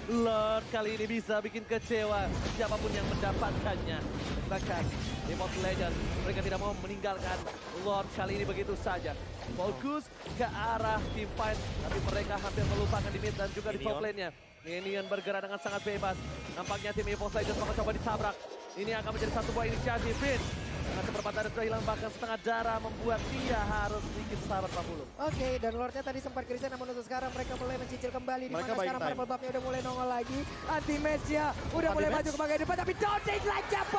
Lord kali ini bisa bikin kecewa siapapun yang mendapatkannya. Bahkan EVOS Legends mereka tidak mau meninggalkan Lord kali ini begitu saja. Fokus ke arah team fight, tapi mereka hampir melupakan di mid dan juga di top lane-nya. Minion bergerak dengan sangat bebas. Nampaknya tim EVOS Legends bakal coba ditabrak. Ini akan menjadi 1 buah inisiatif. Dengan seperempat darah sudah hilang, bahkan setengah darah membuat dia harus sedikit sabar Pak Pulung. Oke, dan Lordnya tadi sempat krisis, namun untuk sekarang mereka mulai mencicil kembali. Di Mereka mana sekarang buying time. Purple Buff-nya udah mulai nongol lagi. Anti-match-nya udah mulai maju ke bagian depan, tapi Dodging Light Jump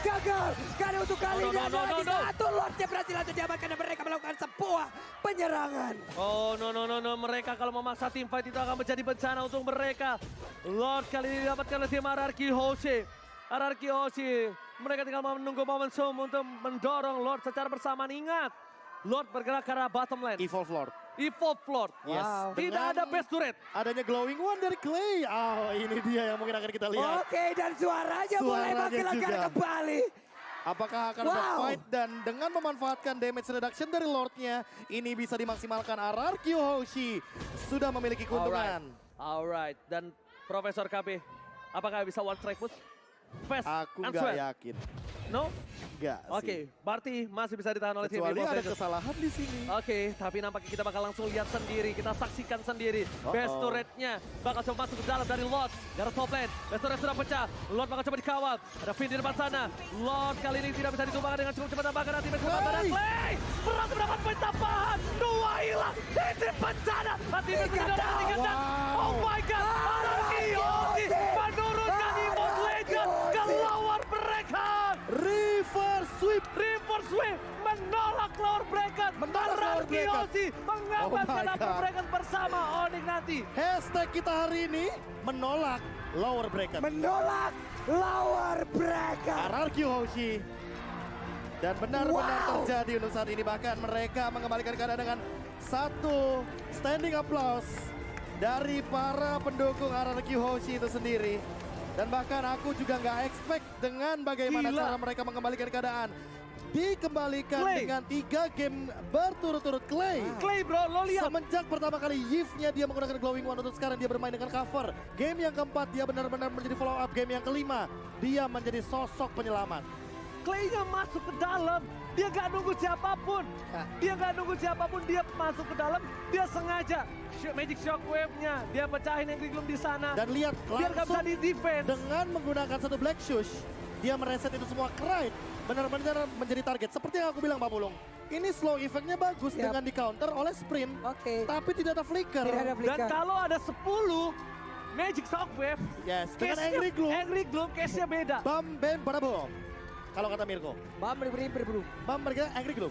gagal. Karena untuk kali ini ada lagi 1 Lordnya berhasil langsung diamankan dan mereka melakukan sebuah penyerangan. Oh no, mereka kalau memaksa tim fight itu akan menjadi bencana untuk mereka. Lord kali ini didapatkan oleh tim RRQ Hoshi. RRQ Hoshi, mereka tinggal menunggu momentum untuk mendorong Lord secara bersamaan. Ingat, Lord bergerak ke arah bottom lane. Evolve Lord. Evolve Lord. Yes. Wow. Tidak Dengan ada best turret. adanya glowing one dari Clay. Ini dia yang mungkin akan kita lihat. Oke, dan suaranya mulai Suaranya makin lengkap juga. kembali. Apakah akan ada fight dan dengan memanfaatkan damage reduction dari Lordnya, ini bisa dimaksimalkan. RRQ Hoshi sudah memiliki keuntungan. Alright. Dan Profesor KB, apakah bisa one strike push? Fast Aku and nggak swear. yakin. No? Nggak sih. Oke, berarti masih bisa ditahan oleh tim Kecuali EVOS ada Legends. kesalahan di sini. Oke, tapi nampaknya kita bakal langsung lihat sendiri. Kita saksikan sendiri. Best turret-nya bakal coba masuk ke dalam dari Lord. Dari top lane. Best turret sudah pecah. Lord bakal coba dikawal. Ada Finn di depan sana. Lord kali ini tidak bisa ditumbangkan dengan cukup cepat. Tambahkan nanti Best turret ada Clay. Berhasil mendapat poin tambahan. 2 hilang. Ini bencana. Nanti Best turret meninggalkan. Oh my God. Ararkiosi menurunkan EVOS Legends ke lower bracket. Reverse sweep. Reverse sweep menolak lower bracket. Ararkiosi mengamankan my upper God. bracket bersama Onyx nanti. Hashtag kita hari ini menolak lower bracket. Menolak lower bracket. RRQ Hoshi. Dan benar-benar terjadi untuk saat ini. Bahkan mereka mengembalikan keadaan dengan 1 standing applause dari para pendukung RRQ Hoshi itu sendiri. Dan bahkan aku juga nggak expect dengan bagaimana Gila. cara mereka mengembalikan keadaan. Dikembalikan Clay. dengan 3 game berturut-turut Clay. Clay bro, lo lihat. Semenjak pertama kali Yves-nya dia menggunakan Glowing One, untuk sekarang dia bermain dengan cover. Game yang keempat dia benar-benar menjadi follow up. Game yang kelima dia menjadi sosok penyelamat. Clay-nya masuk ke dalam. Dia gak nunggu siapapun. Dia gak nunggu siapapun. Dia masuk ke dalam. Dia sengaja. Magic Shockwave-nya. Dia pecahin yang Griglum di sana. Dan lihat Biar gak bisa langsung di-defense. dengan menggunakan 1 Black Shush, dia mereset itu semua. Krite benar-benar menjadi target. Seperti yang aku bilang Pak Pulung. Ini slow effect-nya bagus dengan di counter oleh sprint. Oke. Tapi tidak ada flicker. Tidak ada Dan flicker. kalau ada 10, Magic Shockwave. Yes, dengan Case-nya- Angry Gloom. Angry Gloom case-nya beda. Bam, bam, parabo. Kalau kata Mirko. Bam beri. Bam, mereka Angry Gloom.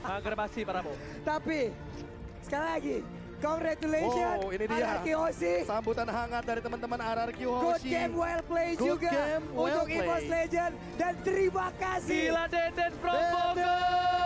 Agrebasi Parabo. Tapi sekali lagi, congratulations Oh, ini dia. Anarchy Hoshi. Sambutan hangat dari teman-teman RRQ Good Hoshi. game, well play Good juga game, well untuk EVOS play. Legend. Dan terima kasih. Gila Deden from Deden. Bogor.